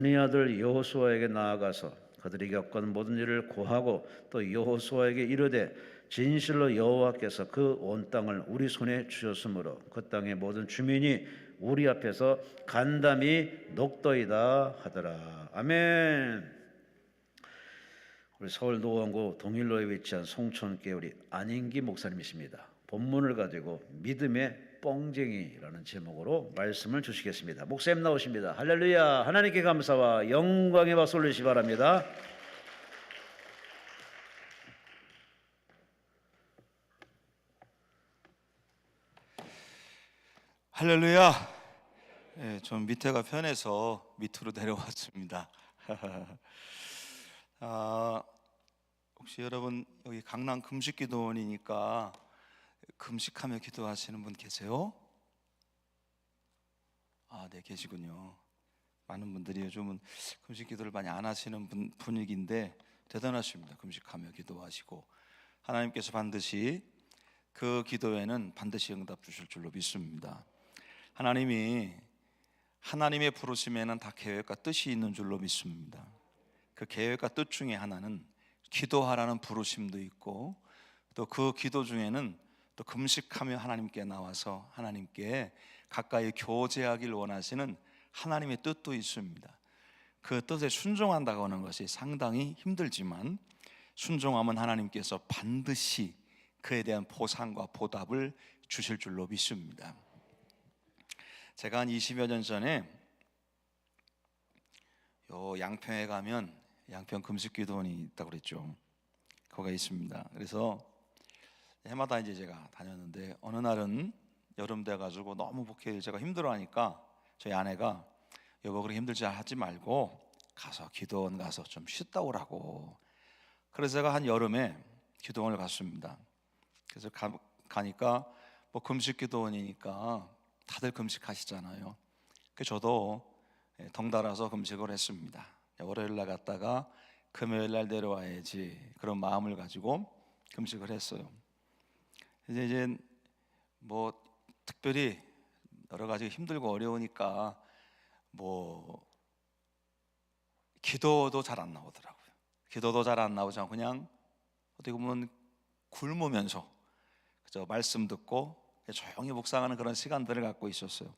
네 아들 여호수아에게 나아가서 그들이 겪은 모든 일을 고하고 또 여호수아에게 이르되 진실로 여호와께서 그 온 땅을 우리 손에 주셨으므로 그 땅의 모든 주민이 우리 앞에서 간담이 녹더이다 하더라. 아멘. 우리 서울 노원구 동일로에 위치한 송촌교회 우리 안인기 목사님이십니다. 본문을 가지고 믿음의 뻥쟁이라는 제목으로 말씀을 주시겠습니다. 목사님 나오십니다. 할렐루야. 하나님께 감사와 영광의 박수 올리시기 바랍니다. 할렐루야. 예, 좀 밑에가 편해서 밑으로 내려왔습니다. 혹시 여러분 여기 강남 금식기도원이니까 금식하며 기도하시는 분 계세요? 네, 계시군요. 많은 분들이 요즘은 금식기도를 많이 안 하시는 분위기인데 대단하십니다. 금식하며 기도하시고 하나님께서 반드시 그 기도에는 반드시 응답 주실 줄로 믿습니다. 하나님이 하나님의 부르심에는 다 계획과 뜻이 있는 줄로 믿습니다. 그 계획과 뜻 중에 하나는 기도하라는 부르심도 있고 또 그 기도 중에는 또 금식하며 하나님께 나와서 하나님께 가까이 교제하길 원하시는 하나님의 뜻도 있습니다. 그 뜻에 순종한다고 하는 것이 상당히 힘들지만 순종하면 하나님께서 반드시 그에 대한 보상과 보답을 주실 줄로 믿습니다. 제가 한 20여 년 전에 양평에 가면 양평 금식기도원이 있다고 그랬죠. 거기가 있습니다. 그래서 해마다 이제 제가 다녔는데 어느 날은 여름 돼가지고 너무 제가 힘들어하니까 저희 아내가 여보 그렇게 힘들지 하지 말고 가서 기도원 가서 좀 쉬다 오라고. 그래서 제가 한 여름에 기도원을 갔습니다. 그래서 가니까 뭐 금식기도원이니까 다들 금식하시잖아요. 그래서 저도 덩달아서 금식을 했습니다. 월요일 날 갔다가 금요일 날 내려와야지 그런 마음을 가지고 금식을 했어요. 이제 뭐 특별히 여러 가지 힘들고 어려우니까 뭐 기도도 잘 안 나오더라고요. 기도도 잘 안 나오지 않고 그냥 어떻게 보면 굶으면서 그저 말씀 듣고 조용히 묵상하는 그런 시간들을 갖고 있었어요.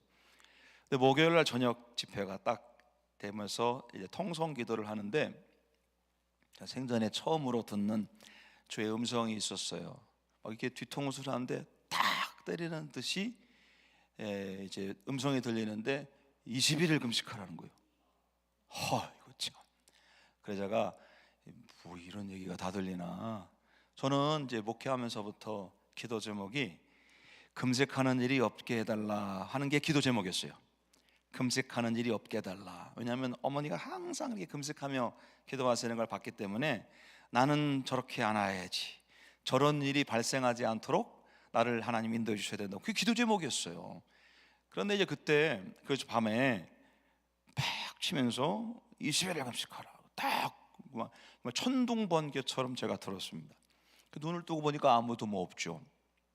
근데 목요일 날 저녁 집회가 딱 되면서 이제 통성 기도를 하는데 생전에 처음으로 듣는 주의 음성이 있었어요. 막 이렇게 뒤통수를 하는데 딱 때리는 듯이 이제 음성이 들리는데 21일 금식하라는 거예요. 이거 참. 그래서 제가 뭐 이런 얘기가 다 들리나. 저는 이제 목회하면서부터 기도 제목이 금식하는 일이 없게 해달라 하는 게 기도 제목이었어요. 금식하는 일이 없게 해달라. 왜냐하면 어머니가 항상 이렇게 금식하며 기도하시는 걸 봤기 때문에 나는 저렇게 안아야지, 저런 일이 발생하지 않도록 나를 하나님 인도해 주셔야 된다. 그게 기도 제목이었어요. 그런데 이제 그때 그 밤에 팍 치면서 20일을 금식하라 딱 천둥번개처럼 제가 들었습니다. 그 눈을 뜨고 보니까 아무도 뭐 없죠.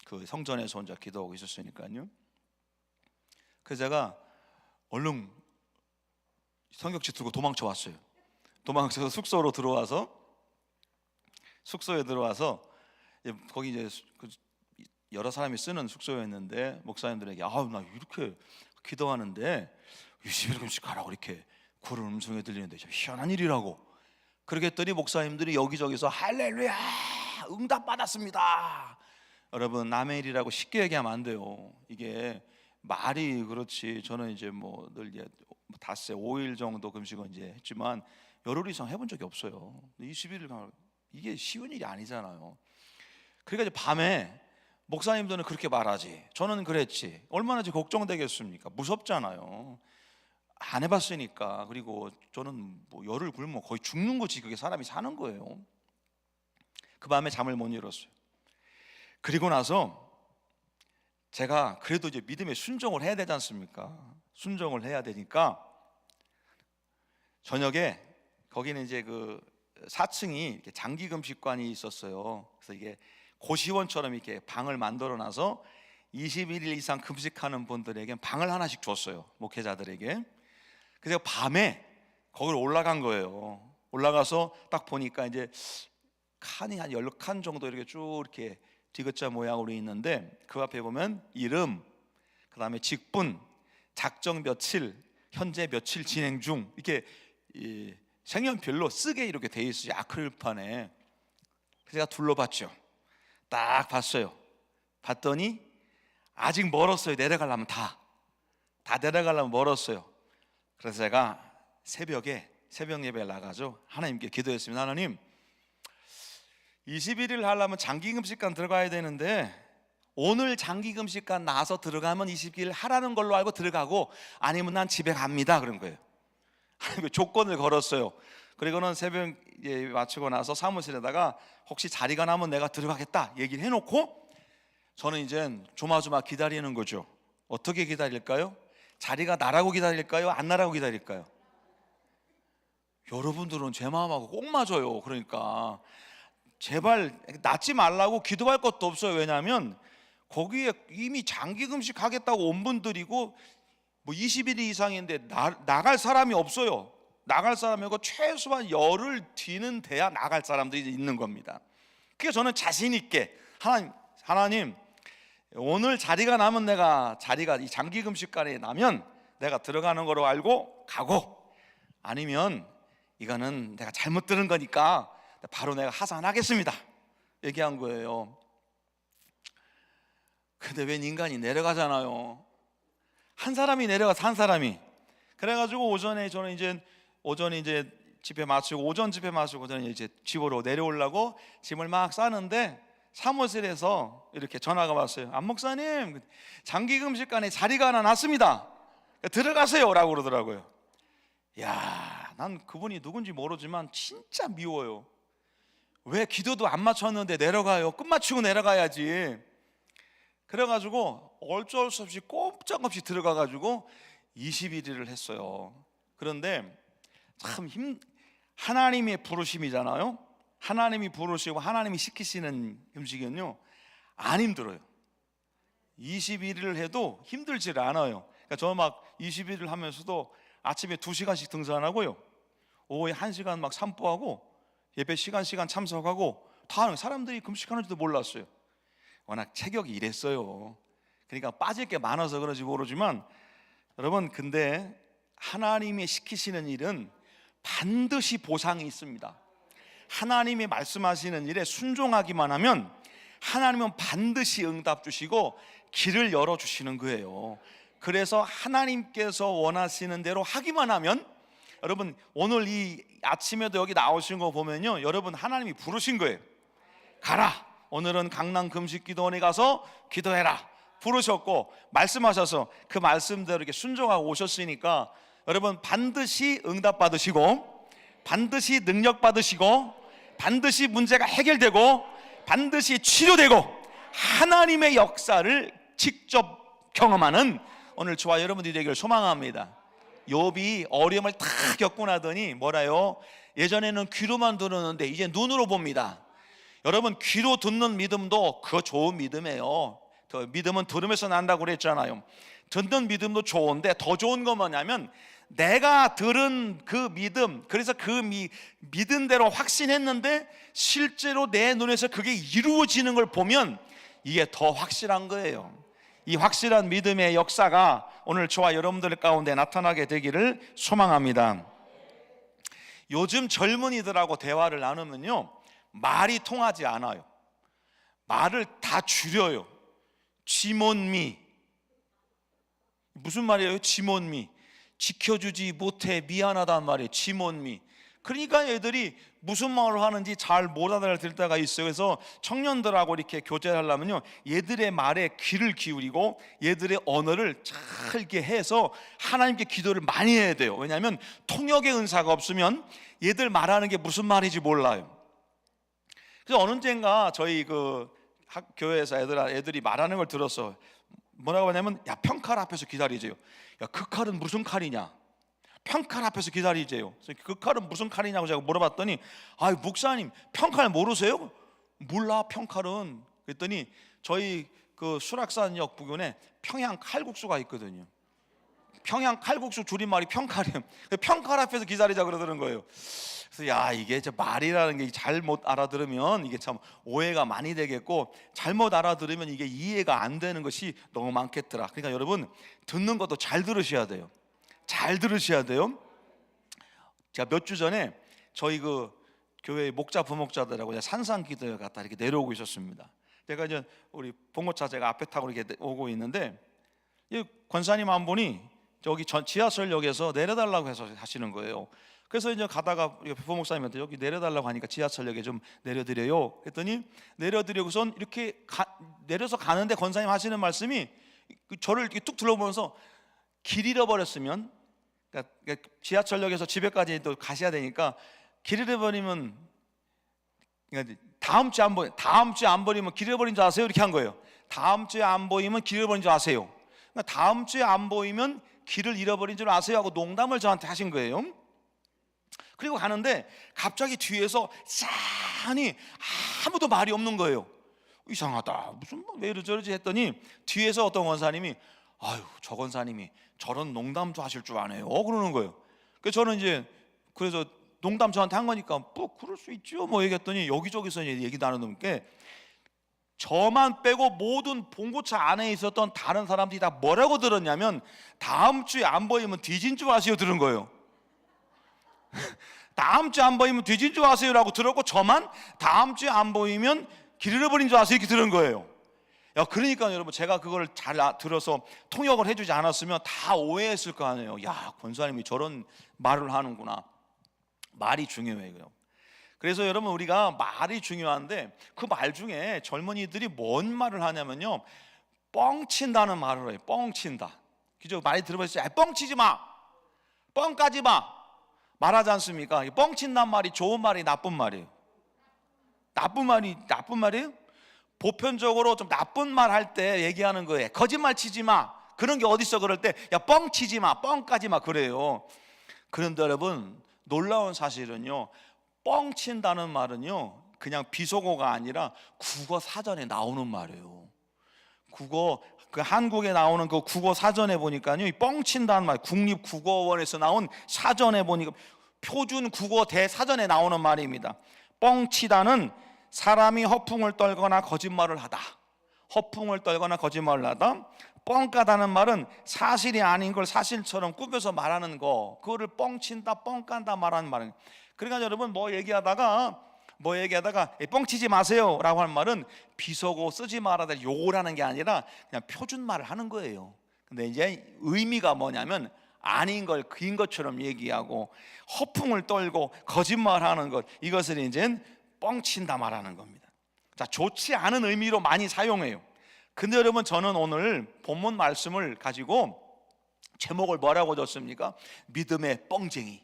그 성전에서 혼자 기도하고 있었으니까요. 그래서 제가 얼른 성경책 들고 도망쳐 왔어요. 도망쳐서 숙소에 들어와서 거기 이제 여러 사람이 쓰는 숙소였는데 목사님들에게 나 이렇게 기도하는데 20일 금식하라고 이렇게 구름 음성이 들리는데 희한한 일이라고. 그렇게 했더니 목사님들이 여기저기서 할렐루야 응답 받았습니다. 여러분 남의 일이라고 쉽게 얘기하면 안 돼요. 이게 말이 그렇지. 저는 이제 뭐 늘 닷새 5일 정도 금식은 이제 했지만 열흘 이상 해본 적이 없어요. 21일 이게 쉬운 일이 아니잖아요. 그러니까 이제 밤에 목사님들은 그렇게 말하지, 저는 그랬지. 얼마나 걱정되겠습니까? 무섭잖아요. 안 해봤으니까. 그리고 저는 뭐 열흘 굶으면 거의 죽는 거지. 그게 사람이 사는 거예요. 그 밤에 잠을 못 이뤘어요. 그리고 나서 제가 그래도 이제 믿음에 순종을 해야 되지 않습니까? 순종을 해야 되니까 저녁에 거기는 이제 그 4층이 장기 금식관이 있었어요. 그래서 이게 고시원처럼 이렇게 방을 만들어 놔서 21일 이상 금식하는 분들에게 방을 하나씩 줬어요. 목회자들에게. 그래서 밤에 거기로 올라간 거예요. 올라가서 딱 보니까 이제 칸이 한 10칸 정도 이렇게 쭉 이렇게 디귿자 모양으로 있는데 그 앞에 보면 이름, 그 다음에 직분, 작정 며칠, 현재 며칠 진행 중, 이렇게 색연필로 쓰게 이렇게 돼 있어요. 아크릴판에. 그래서 제가 둘러봤죠. 딱 봤어요. 봤더니 아직 멀었어요. 내려가려면 다 내려가려면 멀었어요. 그래서 제가 새벽에 새벽 예배를 나가죠. 하나님께 기도했습니다. 하나님, 21일 하려면 장기금식관 들어가야 되는데 오늘 장기금식관 나와서 들어가면 21일 하라는 걸로 알고 들어가고, 아니면 난 집에 갑니다. 그런 거예요. 하나님께 조건을 걸었어요. 그리고는 새벽 예배 마치고 나서 사무실에다가 혹시 자리가 나면 내가 들어가겠다 얘기를 해놓고 저는 이제 조마조마 기다리는 거죠. 어떻게 기다릴까요? 자리가 나라고 기다릴까요? 안 나라고 기다릴까요? 여러분들은 제 마음하고 꼭 맞아요. 그러니까 제발 낫지 말라고 기도할 것도 없어요. 왜냐하면 거기에 이미 장기금식 하겠다고 온 분들이고 뭐 20일 이상인데 나갈 사람이 없어요. 나갈 사람이 없고 최소한 열흘 뒤는 돼야 나갈 사람들이 있는 겁니다. 그래서 저는 자신 있게 하나님 오늘 자리가 나면 자리가 이 장기금식관에 나면 내가 들어가는 거로 알고 가고, 아니면 이거는 내가 잘못 들은 거니까 바로 내가 하산하겠습니다 얘기한 거예요. 근데 웬 인간이 내려가잖아요. 한 사람이 내려가서 한 사람이. 그래가지고 저는 오전에 이제 집회 마치고 오전 집회 마치고 저는 이제 집으로 내려오려고 짐을 막 싸는데 사무실에서 이렇게 전화가 왔어요. 안 목사님, 장기금식관에 자리가 하나 났습니다. 들어가세요 라고 그러더라고요. 야, 난 그분이 누군지 모르지만 진짜 미워요. 왜 기도도 안 맞췄는데 내려가요? 끝마치고 내려가야지. 그래가지고 어쩔 수 없이 꼼짝없이 들어가가지고 21일을 했어요. 그런데 참 하나님의 부르심이잖아요. 하나님이 부르시고 하나님이 시키시는 음식은요 안 힘들어요. 21일을 해도 힘들지를 않아요. 그러니까 저 막 21일 하면서도 아침에 2시간씩 등산하고요, 오후에 1시간 막 산보하고, 예배 시간 참석하고 다 하는, 사람들이 금식하는지도 몰랐어요. 워낙 체격이 이랬어요. 그러니까 빠질 게 많아서 그런지 모르지만 여러분, 근데 하나님이 시키시는 일은 반드시 보상이 있습니다. 하나님이 말씀하시는 일에 순종하기만 하면 하나님은 반드시 응답 주시고 길을 열어주시는 거예요. 그래서 하나님께서 원하시는 대로 하기만 하면, 여러분 오늘 이 아침에도 여기 나오신 거 보면요, 여러분 하나님이 부르신 거예요. 가라, 오늘은 강남 금식기도원에 가서 기도해라 부르셨고 말씀하셔서 그 말씀대로 이렇게 순종하고 오셨으니까 여러분 반드시 응답 받으시고, 반드시 능력 받으시고, 반드시 문제가 해결되고, 반드시 치료되고, 하나님의 역사를 직접 경험하는 오늘 저와 여러분들이 되기를 소망합니다. 욥이 어려움을 다 겪고 나더니 뭐라요? 예전에는 귀로만 들었는데 이제 눈으로 봅니다. 여러분, 귀로 듣는 믿음도 그거 좋은 믿음이에요. 믿음은 들으면서 난다고 그랬잖아요. 듣는 믿음도 좋은데 더 좋은 건 뭐냐면 내가 들은 그 믿음, 그래서 그 믿은 대로 확신했는데 실제로 내 눈에서 그게 이루어지는 걸 보면 이게 더 확실한 거예요. 이 확실한 믿음의 역사가 오늘 저와 여러분들 가운데 나타나게 되기를 소망합니다. 요즘 젊은이들하고 대화를 나누면요, 말이 통하지 않아요. 말을 다 줄여요. 지몬미. 무슨 말이에요? 지몬미. 지켜주지 못해 미안하단 말이에요. 지몬미. 그러니까 애들이 무슨 말을 하는지 잘 못 알아들 때가 있어요. 그래서 청년들하고 이렇게 교제를 하려면요, 얘들의 말에 귀를 기울이고 얘들의 언어를 잘 이렇게 해서 하나님께 기도를 많이 해야 돼요. 왜냐하면 통역의 은사가 없으면 얘들 말하는 게 무슨 말인지 몰라요. 그래서 어느 때인가 저희 그 교회에서 애들이 말하는 걸 들었어. 뭐라고 하냐면, 야, 평칼 앞에서 기다리세요. 야, 그 칼은 무슨 칼이냐? 평칼 앞에서 기다리세요. 그래서 그 칼은 무슨 칼이냐고 제가 물어봤더니, 아, 목사님 평칼 모르세요? 몰라, 평칼은. 그랬더니 저희 그 수락산역 부근에 평양 칼국수가 있거든요. 평양 칼국수 줄임말이 평칼이에요. 평칼 앞에서 기다리자 그러더는 거예요. 그래서 야, 이게 저 말이라는 게 잘못 알아들으면 이게 참 오해가 많이 되겠고, 잘못 알아들으면 이게 이해가 안 되는 것이 너무 많겠더라. 그러니까 여러분, 듣는 것도 잘 들으셔야 돼요. 잘 들으셔야 돼요. 제가 몇 주 전에 저희 그 교회 목자 부목자들하고 산상기도에 갔다 이렇게 내려오고 있었습니다. 제가 이제 우리 봉고차 제가 앞에 타고 이렇게 오고 있는데, 이 권사님 한 분이 저기 지하철역에서 내려달라고 해서 하시는 거예요. 그래서 이제 가다가 부목사님한테 여기 내려달라고 하니까 지하철역에 좀 내려드려요. 그랬더니 내려드리고선 이렇게 내려서 가는데 권사님 하시는 말씀이, 저를 이렇게 뚝 둘러보면서 길 잃어버렸으면, 그러니까 지하철역에서 집에까지 또 가셔야 되니까 길 잃어버리면, 그러니까 다음 주에 안 버리면 길 잃어버린 줄 아세요? 이렇게 한 거예요. 다음 주에 안 보이면 길 잃어버린 줄 아세요. 그러니까 다음 주에 안 보이면 길을 잃어버린 줄 아세요 하고 농담을 저한테 하신 거예요. 그리고 가는데 갑자기 뒤에서 짠히 아무도 말이 없는 거예요. 이상하다, 무슨 왜 이러저러지 했더니 뒤에서 어떤 권사님이, 아유, 저 권사님이 저런 농담도 하실 줄 아네요 그러는 거예요. 그래서 저는 이제 그래서 농담 저한테 한 거니까 뭐 그럴 수 있죠 뭐 얘기했더니, 여기저기서 얘기 나누는 게 저만 빼고 모든 봉고차 안에 있었던 다른 사람들이 다 뭐라고 들었냐면, 다음 주에 안 보이면 뒤진 줄 아세요 들은 거예요. 다음 주에 안 보이면 뒤진 줄 아세요라고 들었고, 저만 다음 주에 안 보이면 길 잃어버린 줄 아세요 이렇게 들은 거예요. 야, 그러니까 여러분, 제가 그걸 잘 들어서 통역을 해주지 않았으면 다 오해했을 거 아니에요. 야, 권사님이 저런 말을 하는구나. 말이 중요해요. 그래서 여러분, 우리가 말이 중요한데 그 말 중에 젊은이들이 뭔 말을 하냐면요, 뻥친다는 말을 해요. 뻥친다. 그죠? 많이 들어보셨어요? 뻥치지 마, 뻥까지 마 말하지 않습니까? 뻥친다는 말이 좋은 말이 나쁜 말이에요? 나쁜 말이에요? 보편적으로 좀 나쁜 말 할 때 얘기하는 거예요. 거짓말 치지 마, 그런 게 어딨어. 그럴 때 야, 뻥치지 마, 뻥까지 마 그래요. 그런데 여러분, 놀라운 사실은요, 뻥친다는 말은요 그냥 비속어가 아니라 국어 사전에 나오는 말이에요. 그 한국에 나오는 그 국어 사전에 보니까요, 이 뻥친다는 말, 국립국어원에서 나온 사전에 보니까 표준 국어 대사전에 나오는 말입니다. 뻥치다는 사람이 허풍을 떨거나 거짓말을 하다. 허풍을 떨거나 거짓말을 하다. 뻥까다는 말은 사실이 아닌 걸 사실처럼 꾸며서 말하는 거, 그거를 뻥친다, 뻥깐다 말하는 말은. 그러니까 여러분, 뭐 얘기하다가 뻥치지 마세요 라고 하는 말은 비속어 쓰지 말아야 요라는 게 아니라 그냥 표준말을 하는 거예요. 근데 이제 의미가 뭐냐면, 아닌 걸 그인 것처럼 얘기하고 허풍을 떨고 거짓말하는 것, 이것을 이제 뻥친다 말하는 겁니다. 자, 좋지 않은 의미로 많이 사용해요. 근데 여러분, 저는 오늘 본문 말씀을 가지고 제목을 뭐라고 줬습니까? 믿음의 뻥쟁이.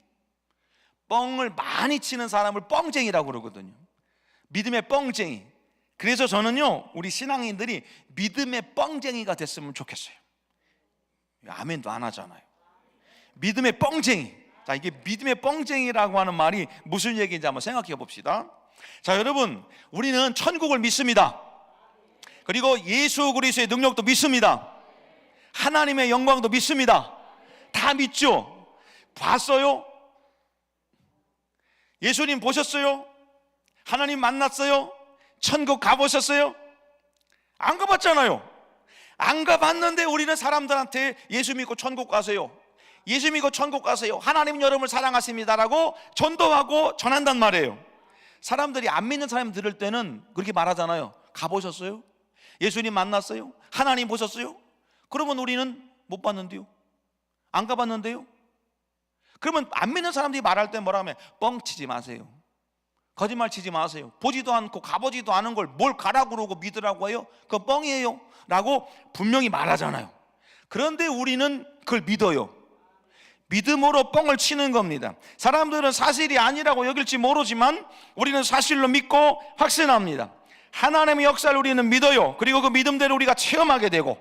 뻥을 많이 치는 사람을 뻥쟁이라고 그러거든요. 믿음의 뻥쟁이. 그래서 저는요, 우리 신앙인들이 믿음의 뻥쟁이가 됐으면 좋겠어요. 아멘도 안 하잖아요. 믿음의 뻥쟁이. 자, 이게 믿음의 뻥쟁이라고 하는 말이 무슨 얘기인지 한번 생각해 봅시다. 자, 여러분, 우리는 천국을 믿습니다. 그리고 예수 그리스도의 능력도 믿습니다. 하나님의 영광도 믿습니다. 다 믿죠? 봤어요? 예수님 보셨어요? 하나님 만났어요? 천국 가보셨어요? 안 가봤잖아요. 안 가봤는데 우리는 사람들한테 예수 믿고 천국 가세요, 예수 믿고 천국 가세요, 하나님 여러분을 사랑하십니다라고 전도하고 전한단 말이에요. 사람들이 안 믿는 사람 들을 때는 그렇게 말하잖아요. 가보셨어요? 예수님 만났어요? 하나님 보셨어요? 그러면 우리는 못 봤는데요, 안 가봤는데요. 그러면 안 믿는 사람들이 말할 때 뭐라 하면, 뻥치지 마세요, 거짓말 치지 마세요, 보지도 않고 가보지도 않은 걸 뭘 가라고 그러고 믿으라고 해요? 그건 뻥이에요 라고 분명히 말하잖아요. 그런데 우리는 그걸 믿어요. 믿음으로 뻥을 치는 겁니다. 사람들은 사실이 아니라고 여길지 모르지만 우리는 사실로 믿고 확신합니다. 하나님의 역사를 우리는 믿어요. 그리고 그 믿음대로 우리가 체험하게 되고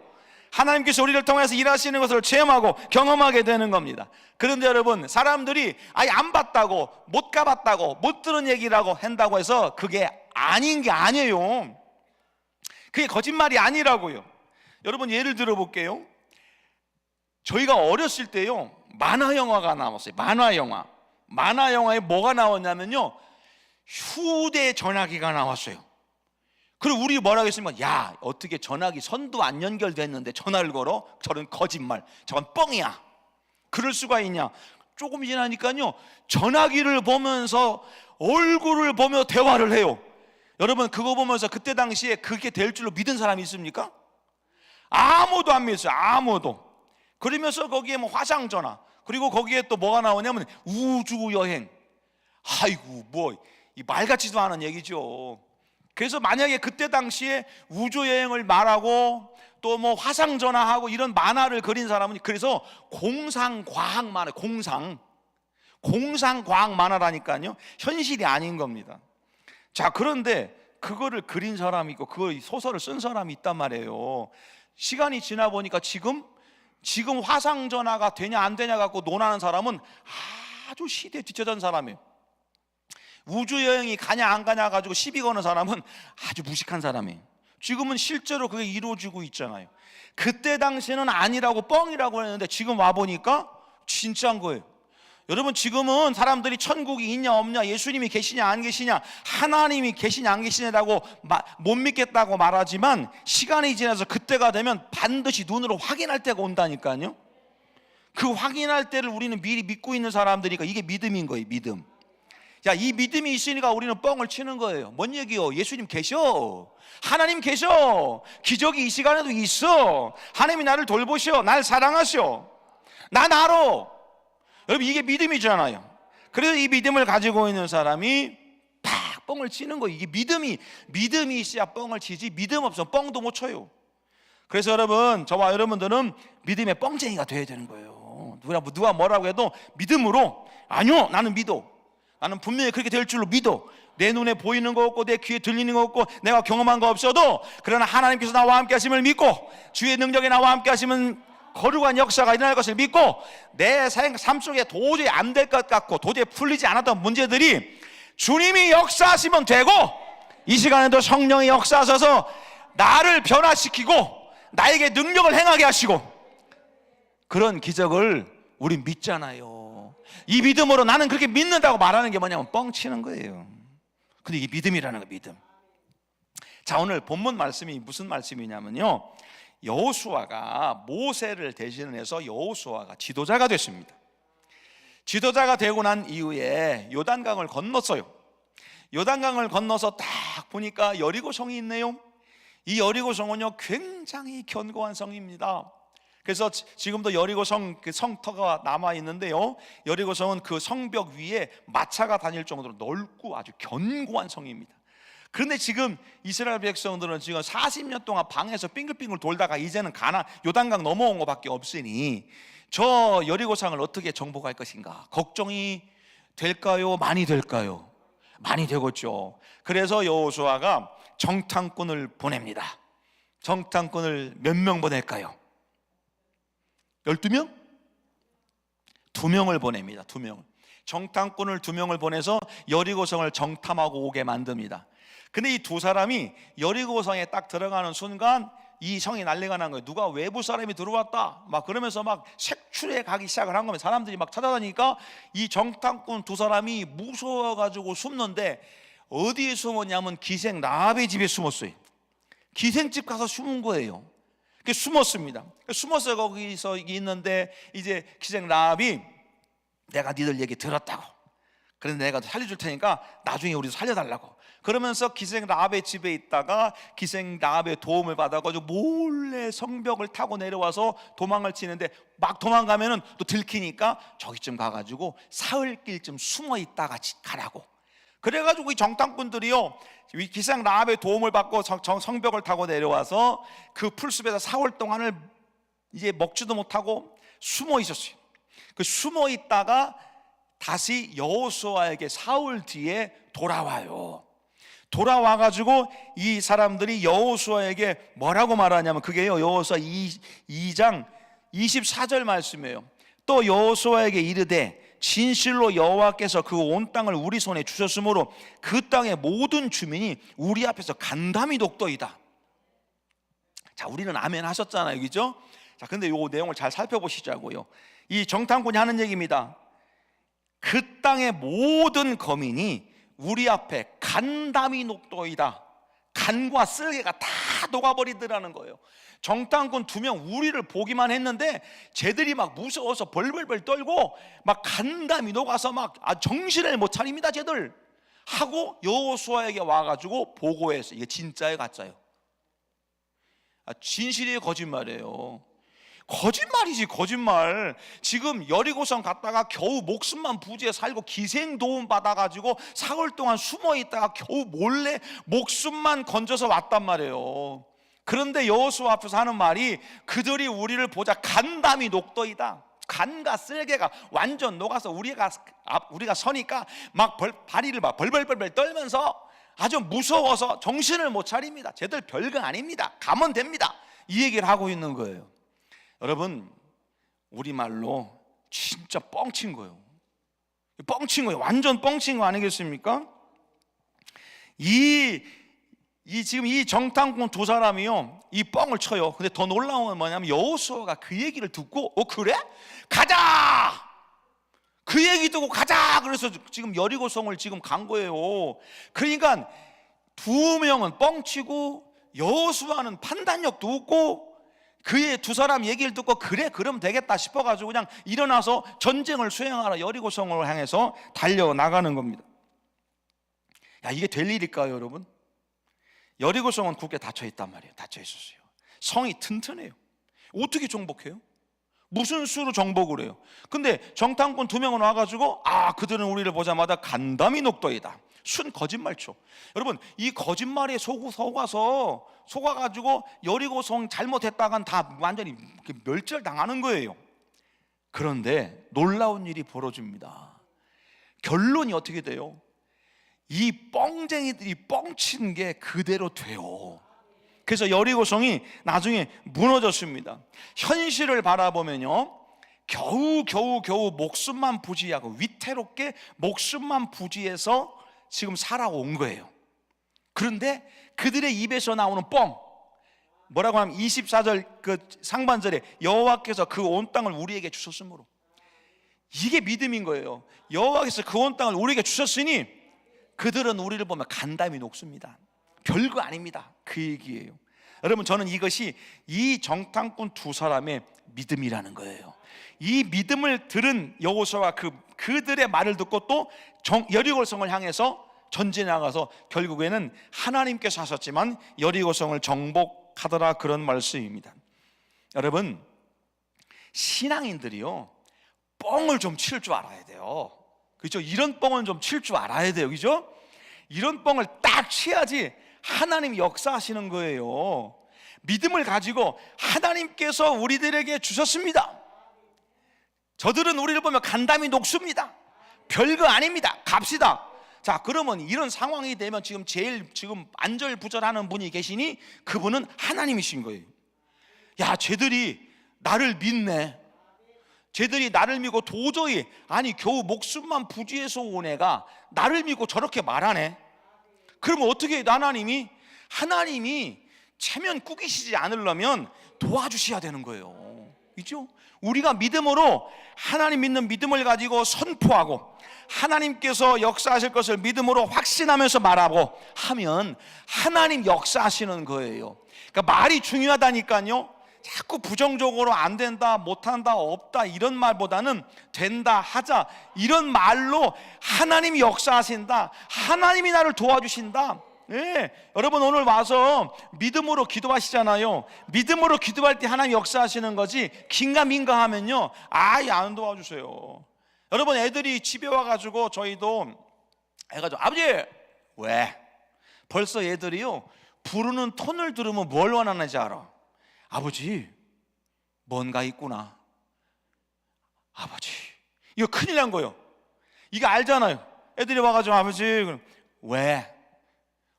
하나님께서 우리를 통해서 일하시는 것을 체험하고 경험하게 되는 겁니다. 그런데 여러분, 사람들이 아예 안 봤다고, 못 가봤다고, 못 들은 얘기라고 한다고 해서 그게 아닌 게 아니에요. 그게 거짓말이 아니라고요. 여러분, 예를 들어 볼게요. 저희가 어렸을 때요, 만화 영화가 나왔어요. 만화 영화에 뭐가 나왔냐면요, 휴대전화기가 나왔어요. 그리고 우리 뭐라고 했습니까? 야, 어떻게 전화기 선도 안 연결됐는데 전화를 걸어? 저런 거짓말, 저건 뻥이야. 그럴 수가 있냐? 조금 지나니까요, 전화기를 보면서 얼굴을 보며 대화를 해요. 여러분, 그거 보면서 그때 당시에 그게 될 줄로 믿은 사람이 있습니까? 아무도 안 믿었어요. 아무도. 그러면서 거기에 뭐 화상전화, 그리고 거기에 또 뭐가 나오냐면 우주여행. 아이고, 뭐 이 말 같지도 않은 얘기죠. 그래서 만약에 그때 당시에 우주여행을 말하고 또 뭐 화상전화하고 이런 만화를 그린 사람은, 그래서 공상과학 만화, 공상과학 만화라니까요, 현실이 아닌 겁니다. 자, 그런데 그거를 그린 사람이 있고 그 소설을 쓴 사람이 있단 말이에요. 시간이 지나 보니까 지금 화상전화가 되냐 안 되냐 갖고 논하는 사람은 아주 시대에 뒤처진 사람이에요. 우주여행이 가냐 안 가냐 가지고 시비 거는 사람은 아주 무식한 사람이에요. 지금은 실제로 그게 이루어지고 있잖아요. 그때 당시에는 아니라고, 뻥이라고 했는데 지금 와보니까 진짜인 거예요. 여러분, 지금은 사람들이 천국이 있냐 없냐, 예수님이 계시냐 안 계시냐, 하나님이 계시냐 안 계시냐라고 못 믿겠다고 말하지만, 시간이 지나서 그때가 되면 반드시 눈으로 확인할 때가 온다니까요. 그 확인할 때를 우리는 미리 믿고 있는 사람들이니까 이게 믿음인 거예요. 믿음. 야, 이 믿음이 있으니까 우리는 뻥을 치는 거예요. 뭔 얘기요? 예수님 계셔, 하나님 계셔, 기적이 이 시간에도 있어, 하나님이 나를 돌보셔, 날 사랑하셔, 난 알아. 여러분, 이게 믿음이잖아요. 그래서 이 믿음을 가지고 있는 사람이 팍 뻥을 치는 거예요. 이게 믿음이 있어야 뻥을 치지, 믿음 없으면 뻥도 못 쳐요. 그래서 여러분, 저와 여러분들은 믿음의 뻥쟁이가 돼야 되는 거예요. 누가 뭐라고 해도 믿음으로, 아니요, 나는 믿어, 나는 분명히 그렇게 될 줄로 믿어. 내 눈에 보이는 거 없고 내 귀에 들리는 거 없고 내가 경험한 거 없어도, 그러나 하나님께서 나와 함께 하심을 믿고 주의 능력이 나와 함께 하시면 거룩한 역사가 일어날 것을 믿고, 내 삶 속에 도저히 안 될 것 같고 도저히 풀리지 않았던 문제들이 주님이 역사하시면 되고, 이 시간에도 성령이 역사하셔서 나를 변화시키고 나에게 능력을 행하게 하시고, 그런 기적을 우리 믿잖아요. 이 믿음으로 나는 그렇게 믿는다고 말하는 게 뭐냐면 뻥치는 거예요. 근데 이게 믿음이라는 거예요. 믿음. 자, 오늘 본문 말씀이 무슨 말씀이냐면요, 여호수아가 모세를 대신해서 여호수아가 지도자가 됐습니다. 지도자가 되고 난 이후에 요단강을 건넜어요. 요단강을 건너서 딱 보니까 여리고성이 있네요. 이 여리고성은요, 굉장히 견고한 성입니다. 그래서 지금도 여리고성 그 성터가 남아 있는데요, 여리고성은 그 성벽 위에 마차가 다닐 정도로 넓고 아주 견고한 성입니다. 그런데 지금 이스라엘 백성들은 지금 40년 동안 방에서 빙글빙글 돌다가 이제는 요단강 넘어온 것밖에 없으니 저 여리고성을 어떻게 정복할 것인가 걱정이 될까요? 많이 될까요? 많이 되겠죠. 그래서 여호수아가 정탐꾼을 보냅니다. 정탐꾼을 몇 명 보낼까요? 12명? 2명을 보냅니다. 2명. 정탐꾼을 2명을 보내서 여리고성을 정탐하고 오게 만듭니다. 근데 이 두 사람이 여리고성에 딱 들어가는 순간 이 성이 난리가 난 거예요. 누가 외부 사람이 들어왔다 막 그러면서 막 색출해 가기 시작을 한 거예요. 사람들이 막 찾아다니니까 이 정탐꾼 2사람이 무서워가지고 숨는데, 어디에 숨었냐면 기생 라합의 집에 숨었어요. 기생집 가서 숨은 거예요. 숨었습니다. 숨어서 거기서 있는데, 이제 기생 라합이 내가 니들 얘기 들었다고, 그래서 내가 살려줄 테니까 나중에 우리도 살려달라고, 그러면서 기생 라합의 집에 있다가 기생 라합의 도움을 받아가지고 몰래 성벽을 타고 내려와서 도망을 치는데, 막 도망가면은 또 들키니까 저기쯤 가가지고 사흘길쯤 숨어 있다가 가라고. 그래가지고 이 정탐꾼들이요, 기생 라합의 도움을 받고 성벽을 타고 내려와서 그 풀숲에서 사흘 동안을 이제 먹지도 못하고 숨어 있었어요. 그 숨어 있다가 다시 여호수아에게 사흘 뒤에 돌아와요. 돌아와가지고 이 사람들이 여호수아에게 뭐라고 말하냐면, 그게요, 여호수아 2장 24절 말씀이에요. 또 여호수아에게 이르되 진실로 여호와께서 그 온 땅을 우리 손에 주셨으므로 그 땅의 모든 주민이 우리 앞에서 간담이 녹더이다. 자, 우리는 아멘 하셨잖아요, 그죠? 자, 근데 요 내용을 잘 살펴보시자고요. 이 정탐꾼이 하는 얘기입니다. 그 땅의 모든 거민이 우리 앞에 간담이 녹도이다. 간과 쓸개가 다 녹아버리더라는 거예요. 정탐꾼 2명 우리를 보기만 했는데 쟤들이 막 무서워서 벌벌벌 떨고 막 간담이 녹아서 막 정신을 못 차립니다. 쟤들 하고 여호수아에게 와가지고 보고했어요. 이게 진짜예요, 가짜예요? 진실이에요, 거짓말이에요? 거짓말이지, 거짓말. 지금 여리고성 갔다가 겨우 목숨만 부지에 살고 기생 도움 받아가지고 사흘 동안 숨어 있다가 겨우 몰래 목숨만 건져서 왔단 말이에요. 그런데 여호수아 앞에서 하는 말이 그들이 우리를 보자 간담이 녹더이다. 간과 쓸개가 완전 녹아서 우리가 서니까 막 다리를 막 벌벌벌 떨면서 아주 무서워서 정신을 못 차립니다. 쟤들 별거 아닙니다. 가면 됩니다. 이 얘기를 하고 있는 거예요. 여러분, 우리말로 진짜 뻥친 거예요. 뻥친 거예요. 완전 뻥친 거 아니겠습니까? 지금 이 정탐꾼 2사람이요, 이 뻥을 쳐요. 근데 더 놀라운 건 뭐냐면 여호수아가 그 얘기를 듣고 그래? 가자! 그 얘기 듣고 가자! 그래서 지금 여리고성을 지금 간 거예요. 그러니까 2명은 뻥치고 여호수아는 판단력도 없고 그의 2사람 얘기를 듣고 그래 그럼 되겠다 싶어가지고 그냥 일어나서 전쟁을 수행하러 여리고성을 향해서 달려나가는 겁니다. 야, 이게 될 일일까요, 여러분? 여리고성은 굳게 닫혀있단 말이에요. 닫혀있었어요. 성이 튼튼해요. 어떻게 정복해요? 무슨 수로 정복을 해요? 근데 정탐꾼 2명은 와가지고 그들은 우리를 보자마자 간담이 녹더이다. 순 거짓말쳐. 여러분, 이 거짓말에 속아가지고 여리고성 잘못했다간 다 완전히 멸절당하는 거예요. 그런데 놀라운 일이 벌어집니다. 결론이 어떻게 돼요? 이 뻥쟁이들이 뻥친 게 그대로 돼요. 그래서 여리고성이 나중에 무너졌습니다. 현실을 바라보면요, 겨우 목숨만 부지하고 위태롭게 목숨만 부지해서 지금 살아온 거예요. 그런데 그들의 입에서 나오는 뻥, 뭐라고 하면 24절 그 상반절에 여호와께서 그 온 땅을 우리에게 주셨으므로, 이게 믿음인 거예요. 여호와께서 그 온 땅을 우리에게 주셨으니 그들은 우리를 보면 간담이 녹습니다. 별거 아닙니다. 그 얘기예요. 여러분, 저는 이것이 이 정탐꾼 2사람의 믿음이라는 거예요. 이 믿음을 들은 여호수아가 그들의 말을 듣고 또 여리고성을 향해서 전진해 나가서 결국에는 하나님께서 하셨지만 여리고성을 정복하더라, 그런 말씀입니다. 여러분, 신앙인들이요, 뻥을 좀 칠 줄 알아야 돼요. 그렇죠? 이런 뻥은 좀 칠 줄 알아야 돼요. 그렇죠? 이런 뻥을 딱 쳐야지 하나님이 역사하시는 거예요. 믿음을 가지고 하나님께서 우리들에게 주셨습니다. 저들은 우리를 보면 간담이 녹습니다. 별거 아닙니다. 갑시다. 자, 그러면 이런 상황이 되면 제일 안절부절하는 분이 계시니 그분은 하나님이신 거예요. 야, 쟤들이 나를 믿네. 쟤들이 나를 믿고 도저히, 겨우 목숨만 부지해서 온 애가 나를 믿고 저렇게 말하네. 그러면 어떻게 해요? 하나님이 체면 꾸기시지 않으려면 도와주셔야 되는 거예요. 그렇죠? 우리가 믿음으로, 하나님 믿는 믿음을 가지고 선포하고 하나님께서 역사하실 것을 믿음으로 확신하면서 말하고 하면 하나님 역사하시는 거예요. 그러니까 말이 중요하다니까요. 자꾸 부정적으로 안 된다, 못한다, 없다 이런 말보다는 된다, 하자 이런 말로 하나님이 역사하신다, 하나님이 나를 도와주신다. 여러분, 오늘 와서 믿음으로 기도하시잖아요. 믿음으로 기도할 때 하나님 역사하시는 거지, 긴가민가 하면요 아예 안 도와주세요. 여러분, 애들이 집에 와가지고 저희도 해가지고 아버지, 왜? 벌써 애들이요 부르는 톤을 들으면 뭘 원하는지 알아. 아버지, 뭔가 있구나. 아버지, 이거 큰일 난 거예요. 이거 알잖아요. 애들이 와가지고 아버지, 왜?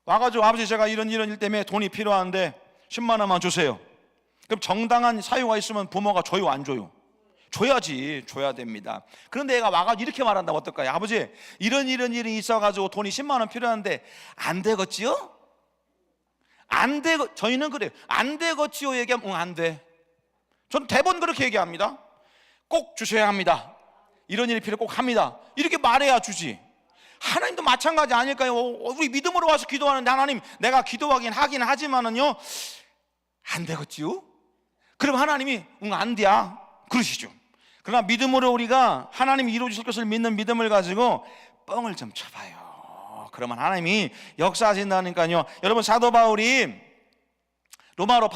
와가지고 아버지, 제가 이런 일 때문에 돈이 필요한데 10만 원만 주세요. 그럼 정당한 사유가 있으면 부모가 줘요, 안 줘요? 줘야지, 줘야 됩니다. 그런데 애가 와가지고 이렇게 말한다면 어떨까요? 아버지, 이런 일이 있어가지고 돈이 10만 원 필요한데 안 되겠지요? 안 되고, 저희는 그래요. 안 되겠지요 얘기하면 안 돼. 전 대번 그렇게 얘기합니다. 꼭 주셔야 합니다. 이런 일이 필요 꼭 합니다. 이렇게 말해야 주지. 하나님도 마찬가지 아닐까요? 우리 믿음으로 와서 기도하는데 하나님 내가 기도하긴 하긴 하지만은요 안 되겠지요? 그럼 하나님이 안 돼야 그러시죠. 그러나 믿음으로 우리가 하나님이 이루어주실 것을 믿는 믿음을 가지고 뻥을 좀 쳐봐요. 그러면 하나님이 역사하신다니까요. 여러분 사도 바울이 로마로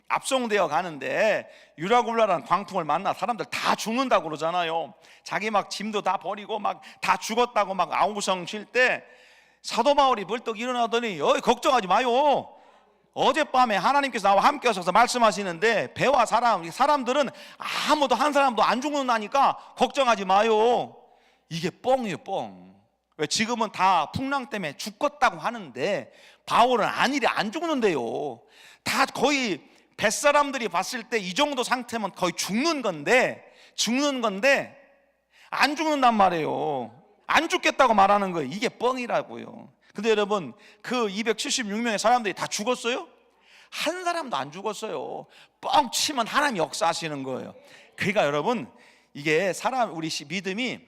압송되어 가는데 유라굴라라는 광풍을 만나 사람들 다 죽는다고 그러잖아요. 자기 막 짐도 다 버리고 막 다 죽었다고 막 아우성 칠 때 사도 바울이 벌떡 일어나더니 걱정하지 마요. 어젯밤에 하나님께서 나와 함께 하셔서 말씀하시는데 배와 사람들은 아무도 한 사람도 안 죽는다니까 걱정하지 마요. 이게 뻥이에요, 뻥. 왜 지금은 다 풍랑 때문에 죽었다고 하는데 바울은 아니래, 안 죽는데요. 다 거의 뱃사람들이 봤을 때 이 정도 상태면 거의 죽는 건데 안 죽는단 말이에요. 안 죽겠다고 말하는 거예요. 이게 뻥이라고요. 근데 여러분 그 276명의 사람들이 다 죽었어요? 한 사람도 안 죽었어요. 뻥 치면 하나님 역사하시는 거예요. 그러니까 여러분 이게 우리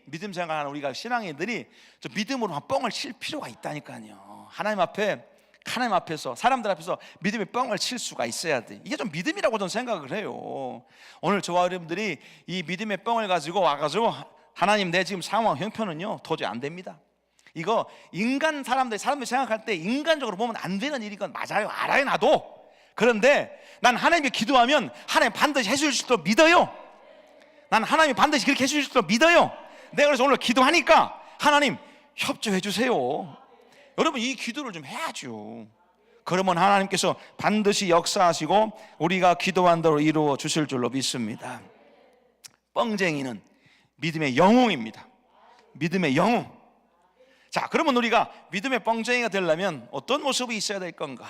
믿음 생활하는 우리가 신앙인들이 좀 믿음으로 뻥을 칠 필요가 있다니까요. 하나님 앞에서 사람들 앞에서 믿음의 뻥을 칠 수가 있어야 돼. 이게 좀 믿음이라고 저는 생각을 해요. 오늘 저와 여러분들이 이 믿음의 뻥을 가지고 와가지고 하나님 내 지금 상황 형편은요 도저히 안 됩니다. 이거 사람들이 생각할 때 인간적으로 보면 안 되는 일인 건 맞아요. 알아요, 나도. 그런데 난 하나님께 기도하면 하나님 반드시 해주실 줄 믿어요. 난 하나님이 반드시 그렇게 해주실 줄 믿어요. 내가 그래서 오늘 기도하니까 하나님 협조해 주세요. 여러분 이 기도를 좀 해야죠. 그러면 하나님께서 반드시 역사하시고 우리가 기도한 대로 이루어 주실 줄로 믿습니다. 뻥쟁이는 믿음의 영웅입니다. 믿음의 영웅. 자, 그러면 우리가 믿음의 뻥쟁이가 되려면 어떤 모습이 있어야 될 건가?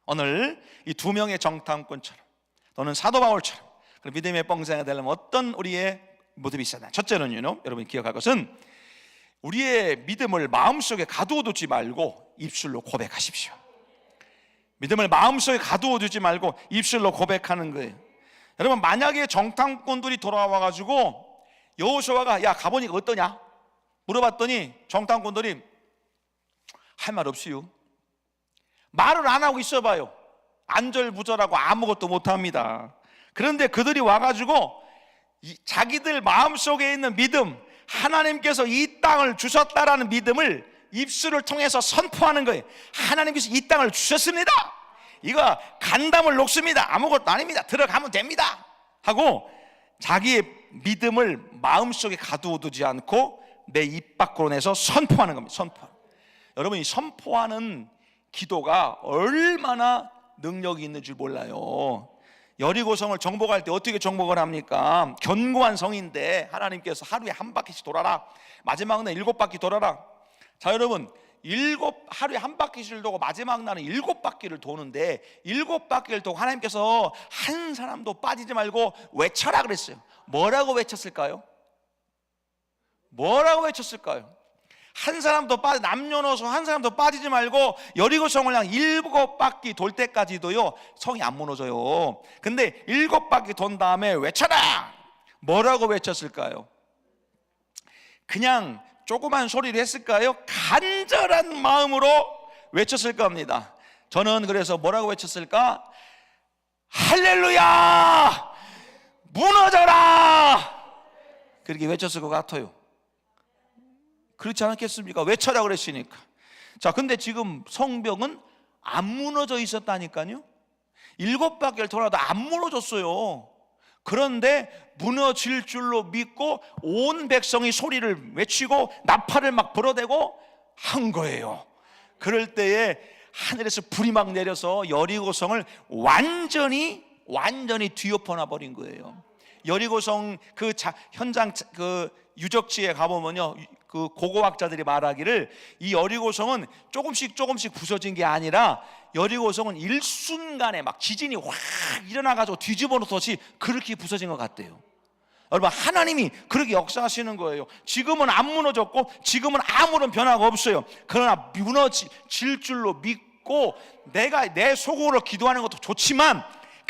오늘 이 두 명의 정탐꾼처럼 또는 사도 바울처럼 믿음의 뻥쟁이가 되려면 어떤 우리의 모습이 있어야 되나? 첫째는요, 여러분 기억할 것은 우리의 믿음을 마음속에 가두어두지 말고 입술로 고백하십시오. 믿음을 마음속에 가두어두지 말고 입술로 고백하는 거예요. 여러분 만약에 정탐꾼들이 돌아와가지고 여호수아가 야 가보니까 어떠냐? 물어봤더니 정탐꾼들이 할 말 없이요. 말을 안 하고 있어봐요. 안절부절하고 아무것도 못합니다. 그런데 그들이 와가지고 자기들 마음속에 있는 믿음, 하나님께서 이 땅을 주셨다라는 믿음을 입술을 통해서 선포하는 거예요. 하나님께서 이 땅을 주셨습니다. 이거 간담을 놓습니다. 아무것도 아닙니다. 들어가면 됩니다. 하고 자기의 믿음을 마음속에 가두어두지 않고 내 입 밖으로 내서 선포하는 겁니다. 여러분 이 선포하는 기도가 얼마나 능력이 있는 줄 몰라요. 여리고성을 정복할 때 어떻게 정복을 합니까? 견고한 성인데 하나님께서 하루에 한 바퀴씩 돌아라. 마지막 날 7바퀴 돌아라. 자 여러분 하루에 한 바퀴씩 돌고 마지막 날은 7바퀴를 도는데 7바퀴를 도고 하나님께서 한 사람도 빠지지 말고 외쳐라 그랬어요. 뭐라고 외쳤을까요? 한 사람도 남녀노소 한 사람도 빠지지 말고 여리고성을 향 7바퀴 돌 때까지도요 성이 안 무너져요. 근데 7바퀴 돈 다음에 외쳐라. 뭐라고 외쳤을까요? 그냥 조그만 소리를 했을까요? 간절한 마음으로 외쳤을 겁니다. 저는 그래서 뭐라고 외쳤을까? 할렐루야! 무너져라! 그렇게 외쳤을 것 같아요. 그렇지 않겠습니까? 외쳐라 그랬으니까. 자, 근데 지금 성벽은 안 무너져 있었다니까요. 7바퀴를 돌아도 안 무너졌어요. 그런데 무너질 줄로 믿고 온 백성이 소리를 외치고 나팔을 막 불어대고 한 거예요. 그럴 때에 하늘에서 불이 막 내려서 여리고성을 완전히 뒤엎어놔 버린 거예요. 여리고성 그 현장 그 유적지에 가보면요, 그 고고학자들이 말하기를 이 여리고성은 조금씩 부서진 게 아니라 여리고성은 일순간에 막 지진이 확 일어나가지고 뒤집어 놓듯이 그렇게 부서진 것 같대요. 여러분 하나님이 그렇게 역사하시는 거예요. 지금은 안 무너졌고 지금은 아무런 변화가 없어요. 그러나 무너질 줄로 믿고 내가 내 속으로 기도하는 것도 좋지만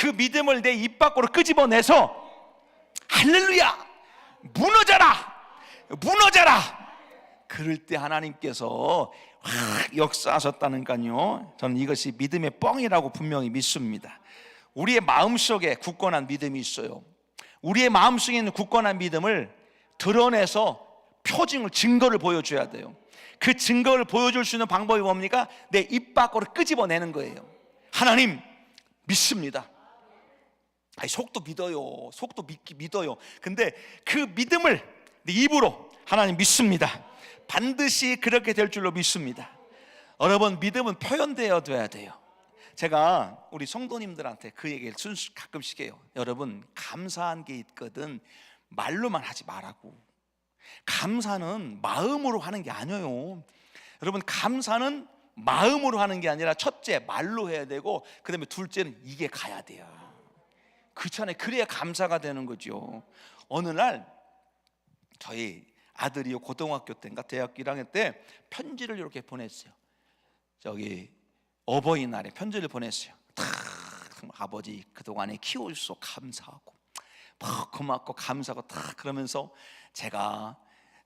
그 믿음을 내 입 밖으로 끄집어내서 할렐루야, 무너져라, 무너져라. 그럴 때 하나님께서 확 역사하셨다니까요. 저는 이것이 믿음의 뻥이라고 분명히 믿습니다. 우리의 마음속에 굳건한 믿음이 있어요. 우리의 마음속에 있는 굳건한 믿음을 드러내서 표징을, 증거를 보여줘야 돼요. 그 증거를 보여줄 수 있는 방법이 뭡니까? 내 입 밖으로 끄집어내는 거예요. 하나님 믿습니다. 아니, 속도 믿어요. 속도 믿어요. 근데 그 믿음을 내 입으로 하나님 믿습니다. 반드시 그렇게 될 줄로 믿습니다. 여러분, 믿음은 표현되어야 돼요. 제가 우리 성도님들한테 그 얘기를 가끔씩 해요. 여러분, 감사한 게 있거든 말로만 하지 말라고. 감사는 마음으로 하는 게 아니에요. 여러분, 감사는 마음으로 하는 게 아니라 첫째 말로 해야 되고, 그 다음에 둘째는 이게 가야 돼요. 그렇잖아요. 그래야 감사가 되는 거죠. 어느 날 저희 아들이 고등학교 때인가 대학교 1학년 때 편지를 이렇게 보냈어요. 저기 어버이날에 편지를 보냈어요. 아버지 그동안에 키워주셔서 감사하고 고맙고 감사하고 그러면서 제가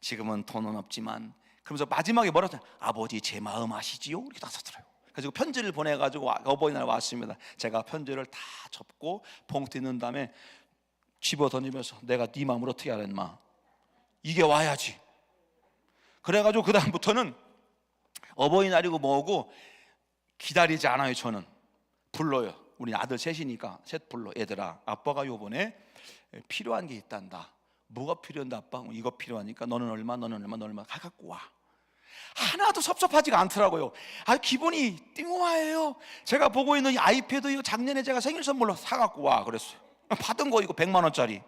지금은 돈은 없지만, 그러면서 마지막에 뭐라고 했어요? 아버지 제 마음 아시지요? 이렇게 다 썼더라고요. 그래서 편지를 보내가지고 어버이날 왔습니다. 제가 편지를 다 접고 봉투에 넣은 다음에 집어 던지면서 내가 네 마음을 어떻게 알아 인마, 이게 와야지. 그래가지고 그 다음부터는 어버이날이고 뭐고 기다리지 않아요. 저는 불러요. 우리 아들 셋이니까 셋 불러. 얘들아, 아빠가 요번에 필요한 게 있단다. 뭐가 필요한데 아빠? 이거 필요하니까 너는 얼마, 너는 얼마, 너는 얼마 갖고 와. 하나도 섭섭하지가 않더라고요. 기분이 띵호해요. 제가 보고 있는 이 아이패드, 이거 작년에 제가 생일 선물로 사갖고 와 그랬어요. 받은 거 이거 100만 원짜리.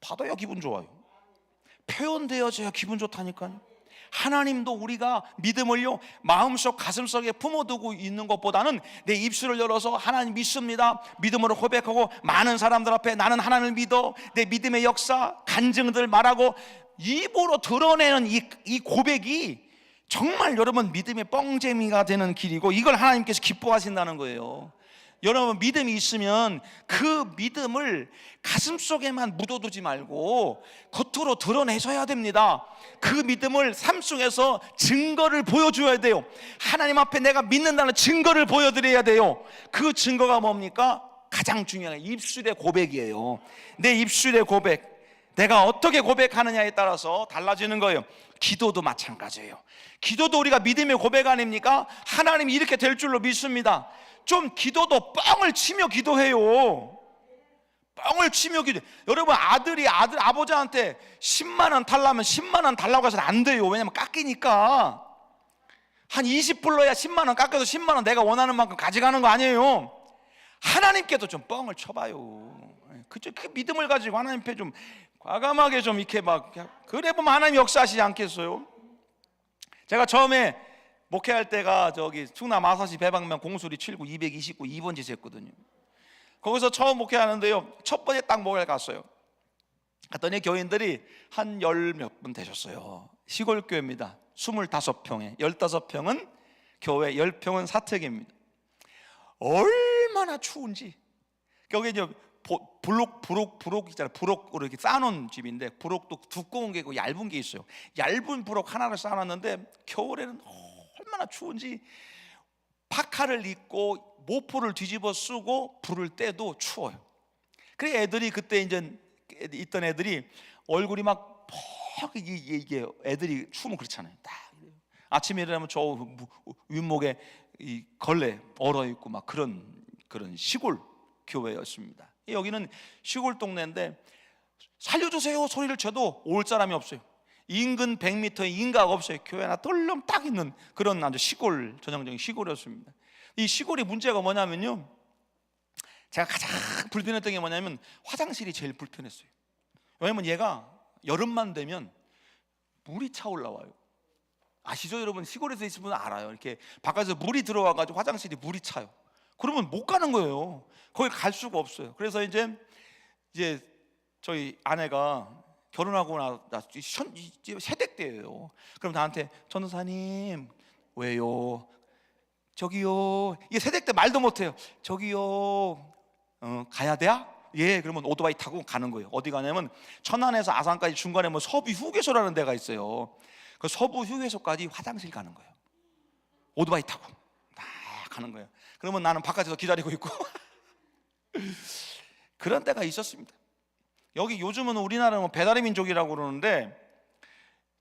받아야 기분 좋아요. 표현되어져야 기분 좋다니까요. 하나님도 우리가 믿음을요 마음속 가슴속에 품어두고 있는 것보다는 내 입술을 열어서 하나님 믿습니다, 믿음으로 고백하고 많은 사람들 앞에 나는 하나님을 믿어, 내 믿음의 역사 간증들 말하고 입으로 드러내는 이 고백이 정말 여러분 믿음의 뻥재미가 되는 길이고, 이걸 하나님께서 기뻐하신다는 거예요. 여러분, 믿음이 있으면 그 믿음을 가슴속에만 묻어두지 말고 겉으로 드러내셔야 됩니다. 그 믿음을 삶 속에서 증거를 보여줘야 돼요. 하나님 앞에 내가 믿는다는 증거를 보여드려야 돼요. 그 증거가 뭡니까? 가장 중요한 입술의 고백이에요. 내 입술의 고백, 내가 어떻게 고백하느냐에 따라서 달라지는 거예요. 기도도 마찬가지예요. 기도도 우리가 믿음의 고백 아닙니까? 하나님이 이렇게 될 줄로 믿습니다. 좀 기도도 뻥을 치며 기도해요. 뻥을 치며 기도해. 여러분, 아버지한테 10만 원 달라면 10만 원 달라고 해서는 안 돼요. 왜냐면 깎이니까. 한 20불러야 10만 원 깎여서 10만 원 내가 원하는 만큼 가져가는 거 아니에요. 하나님께도 좀 뻥을 쳐봐요. 그죠? 그 믿음을 가지고 하나님 앞에 좀 과감하게 좀 이렇게 막, 그래 보면 하나님 역사하시지 않겠어요? 제가 처음에 목회할 때가 저기 충남 아사시 배방면 공수리 7구 229 2번지 했거든요. 거기서 처음 목회하는데요, 첫 번째 딱 목회를 갔어요. 갔더니 교인들이 한 열 몇 분 되셨어요. 시골 교회입니다. 25평에 15평은 교회, 10평은 사택입니다. 얼마나 추운지. 여기 이제 부록 있잖아요. 부록으로 이렇게 쌓아놓은 집인데, 부록도 두꺼운 게 있고 얇은 게 있어요. 얇은 부록 하나를 쌓아놨는데 겨울에는 얼마나 추운지 파카를 입고 모포를 뒤집어 쓰고 불을 떼도 추워요. 그래 애들이 그때 이제 있던 애들이 얼굴이 막 이게 애들이 추우면 그렇잖아요. 딱 아침에 일어나면 저 윗목에 이 걸레 얼어 있고 막 그런 시골 교회였습니다. 여기는 시골 동네인데 살려주세요 소리를 쳐도 올 사람이 없어요. 인근 100m의 인가가 없어요. 교회 하나 똘름 딱 있는 그런 아주 시골, 전형적인 시골이었습니다. 이 시골의 문제가 뭐냐면요, 제가 가장 불편했던 게 뭐냐면 화장실이 제일 불편했어요. 왜냐면 얘가 여름만 되면 물이 차 올라와요. 아시죠 여러분? 시골에서 있으면 분은 알아요. 이렇게 바깥에서 물이 들어와가지고 화장실이 물이 차요. 그러면 못 가는 거예요. 거기 갈 수가 없어요. 그래서 이제 저희 아내가 결혼하고 나 새댁 때예요. 그럼 나한테 전도사님 왜요? 저기요. 이게 새댁 때 말도 못해요. 저기요. 가야 돼요? 예. 그러면 오토바이 타고 가는 거예요. 어디 가냐면 천안에서 아산까지 중간에 뭐 서부 휴게소라는 데가 있어요. 그 서부 휴게소까지 화장실 가는 거예요. 오토바이 타고 딱 가는 거예요. 그러면 나는 바깥에서 기다리고 있고 그런 때가 있었습니다. 여기 요즘은 우리나라는 배달의 민족이라고 그러는데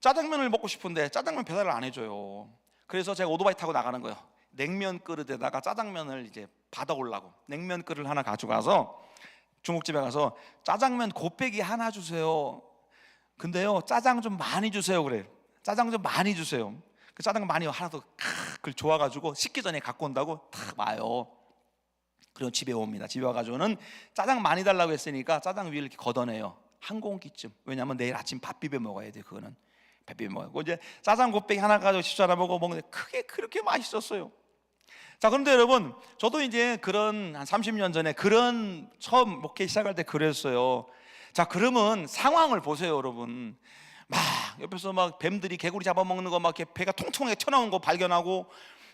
짜장면을 먹고 싶은데 짜장면 배달을 안 해줘요. 그래서 제가 오토바이 타고 나가는 거예요. 냉면 그릇에다가 짜장면을 이제 받아오려고 냉면 그릇을 하나 가져가서 중국집에 가서 짜장면 곱빼기 하나 주세요. 근데요 짜장 좀 많이 주세요. 그래요. 짜장 좀 많이 주세요. 그 짜장 많이 하나 더 그걸 좋아가지고 식기 전에 갖고 온다고 탁 와요. 그리고 집에 옵니다. 집에 와가지고는 짜장 많이 달라고 했으니까 짜장 위를 이렇게 걷어내요. 한 공기쯤. 왜냐하면 내일 아침 밥 비벼 먹어야 돼. 그거는 밥 비벼 먹고 이제 짜장 곱빼기 하나 가지고 집사람 보고 먹는데 그게 그렇게 맛있었어요. 자, 그런데 여러분, 저도 이제 그런 한 30년 전에 그런 처음 목회 시작할 때 그랬어요. 자, 그러면 상황을 보세요, 여러분. 막 옆에서 막 뱀들이 개구리 잡아먹는 거 막 이렇게 배가 통통하게 튀어나온 거 발견하고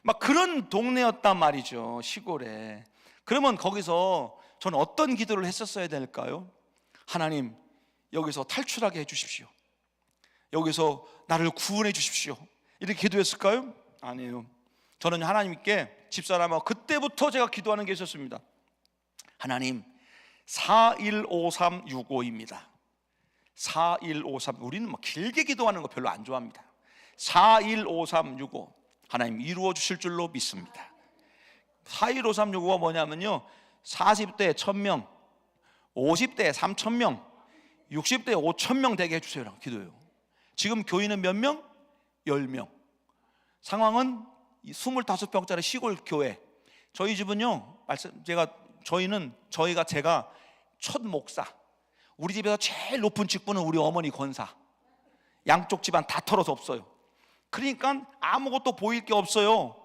막 그런 동네였단 말이죠, 시골에. 그러면 거기서 저는 어떤 기도를 했었어야 될까요? 하나님, 여기서 탈출하게 해주십시오. 여기서 나를 구원해 주십시오. 이렇게 기도했을까요? 아니에요. 저는 하나님께 집사람하고 그때부터 제가 기도하는 게 있었습니다. 하나님, 415365입니다 4153, 우리는 뭐 길게 기도하는 거 별로 안 좋아합니다. 415365 하나님 이루어 주실 줄로 믿습니다. 415365가 뭐냐면요, 40대에 1000명, 50대에 3000명, 60대에 5000명 되게 해주세요라고 기도해요. 지금 교인은 몇 명? 10명. 상황은 25평짜리 시골 교회. 저희 집은요, 제가 첫 목사. 우리 집에서 제일 높은 직분은 우리 어머니 권사. 양쪽 집안 다 털어서 없어요. 그러니까 아무것도 보일 게 없어요.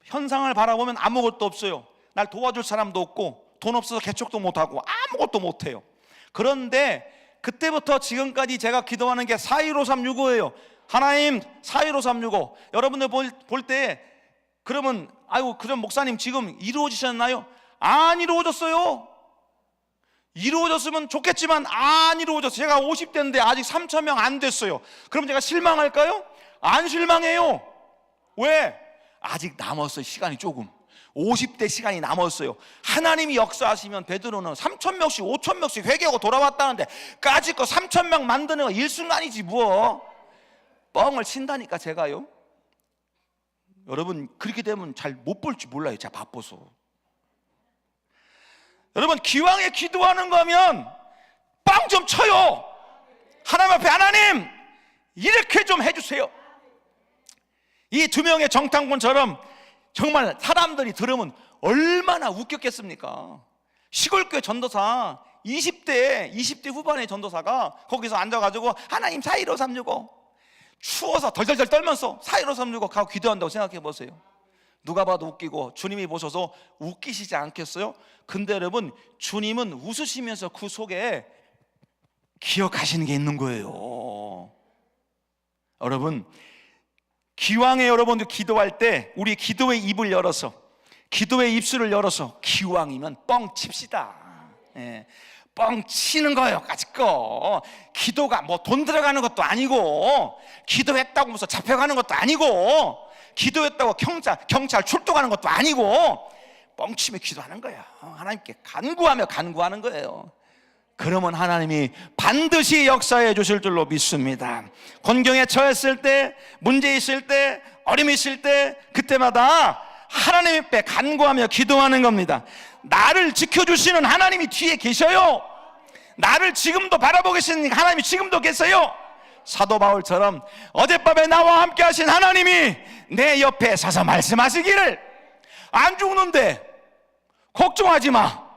현상을 바라보면 아무것도 없어요. 날 도와줄 사람도 없고 돈 없어서 개척도 못하고 아무것도 못해요. 그런데 그때부터 지금까지 제가 기도하는 게 415365예요 하나님, 415365 여러분들 볼 때 그러면 아이고 그럼 목사님 지금 이루어지셨나요? 안 이루어졌어요. 이루어졌으면 좋겠지만 안 이루어졌어요. 제가 50대인데 아직 3000명 안 됐어요. 그럼 제가 실망할까요? 안 실망해요. 왜? 아직 남았어요. 시간이 조금. 50대 시간이 남았어요. 하나님이 역사하시면 베드로는 3000명씩 5000명씩 회개하고 돌아왔다는데 까짓 거 3000명 만드는 거 일순간이지 뭐. 뻥을 친다니까 제가요. 여러분 그렇게 되면 잘 못 볼 줄 몰라요. 제가 바빠서. 여러분 기왕에 기도하는 거면 빵 좀 쳐요. 하나님 앞에 하나님 이렇게 좀 해주세요. 이 두 명의 정탐꾼처럼 정말 사람들이 들으면 얼마나 웃겼겠습니까? 시골교회 전도사 20대 후반의 전도사가 거기서 앉아가지고 하나님 415365 추워서 덜덜덜 떨면서 415365 가고 기도한다고 생각해 보세요. 누가 봐도 웃기고 주님이 보셔서 웃기시지 않겠어요? 근데 여러분 주님은 웃으시면서 그 속에 기억하시는 게 있는 거예요. 여러분 기왕에 여러분들 기도할 때 우리 기도의 입을 열어서 기도의 입술을 열어서 기왕이면 뻥 칩시다. 뻥 치는 거예요. 까짓 거 기도가 뭐 돈 들어가는 것도 아니고 기도했다고 무슨 잡혀가는 것도 아니고 기도했다고 경찰 출동하는 것도 아니고 뻥치며 기도하는 거야. 하나님께 간구하는 거예요. 그러면 하나님이 반드시 역사해 주실 줄로 믿습니다. 곤경에 처했을 때, 문제 있을 때, 어려움이 있을 때 그때마다 하나님 앞에 간구하며 기도하는 겁니다. 나를 지켜주시는 하나님이 뒤에 계셔요. 나를 지금도 바라보고 계시는 하나님이 지금도 계세요. 사도 바울처럼 어젯밤에 나와 함께 하신 하나님이 내 옆에 서서 말씀하시기를 안 죽는데 걱정하지 마.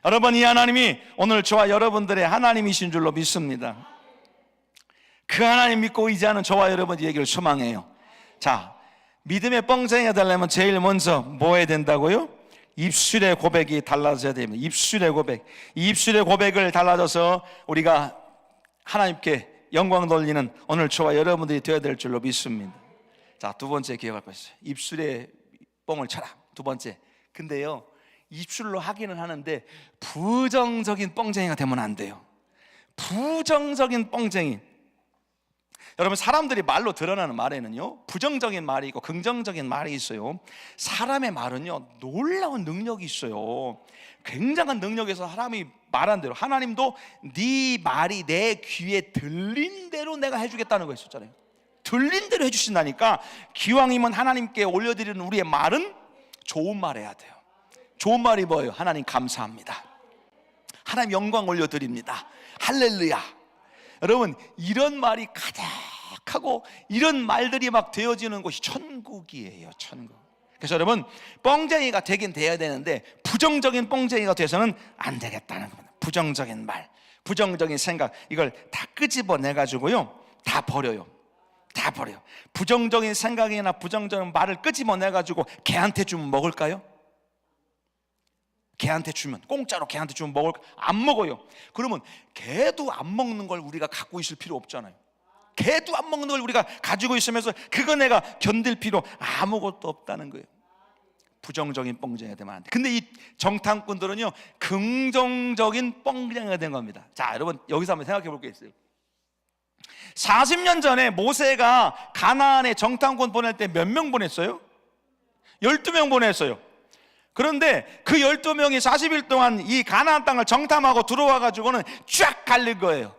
여러분 이 하나님이 오늘 저와 여러분들의 하나님이신 줄로 믿습니다. 그 하나님 믿고 의지하는 저와 여러분의 얘기를 소망해요. 자, 믿음의 뻥쟁이가 되려면 제일 먼저 뭐 해야 된다고요? 입술의 고백이 달라져야 됩니다. 입술의 고백. 이 입술의 고백을 달라져서 우리가 하나님께 영광 돌리는 오늘 저와 여러분들이 되어야 될 줄로 믿습니다. 자, 두 번째 기억할 거 있어요. 입술의 뻥을 쳐라. 두 번째, 근데요 입술로 하기는 하는데 부정적인 뻥쟁이가 되면 안 돼요. 부정적인 뻥쟁이. 여러분, 사람들이 말로 드러나는 말에는요 부정적인 말이 있고 긍정적인 말이 있어요. 사람의 말은요 놀라운 능력이 있어요. 굉장한 능력에서 사람이 말한 대로, 하나님도 네 말이 내 귀에 들린 대로 내가 해주겠다는 거 있었잖아요. 들린 대로 해주신다니까. 기왕이면 하나님께 올려드리는 우리의 말은 좋은 말 해야 돼요. 좋은 말이 뭐예요? 하나님 감사합니다, 하나님 영광 올려드립니다, 할렐루야. 여러분, 이런 말이 가득하고 이런 말들이 막 되어지는 곳이 천국이에요. 천국. 그래서 여러분, 뻥쟁이가 되긴 돼야 되는데 부정적인 뻥쟁이가 돼서는 안 되겠다는 겁니다. 부정적인 말, 부정적인 생각, 이걸 다 끄집어내가지고요 다 버려요. 다 버려요. 부정적인 생각이나 부정적인 말을 끄집어내가지고 개한테 주면 먹을까요? 개한테 주면, 공짜로 개한테 주면 먹을까? 안 먹어요. 그러면 개도 안 먹는 걸 우리가 갖고 있을 필요 없잖아요. 개도 안 먹는 걸 우리가 가지고 있으면서 그거 내가 견딜 필요 아무것도 없다는 거예요. 부정적인 뻥쟁이가 되면 안 돼. 근데 이 정탐꾼들은요 긍정적인 뻥쟁이가 된 겁니다. 자, 여러분, 여기서 한번 생각해 볼 게 있어요. 40년 전에 모세가 가나안에 정탐꾼 보낼 때 몇 명 보냈어요? 12명 보냈어요. 그런데 그 12명이 40일 동안 이 가나안 땅을 정탐하고 들어와 가지고는 쫙 갈린 거예요.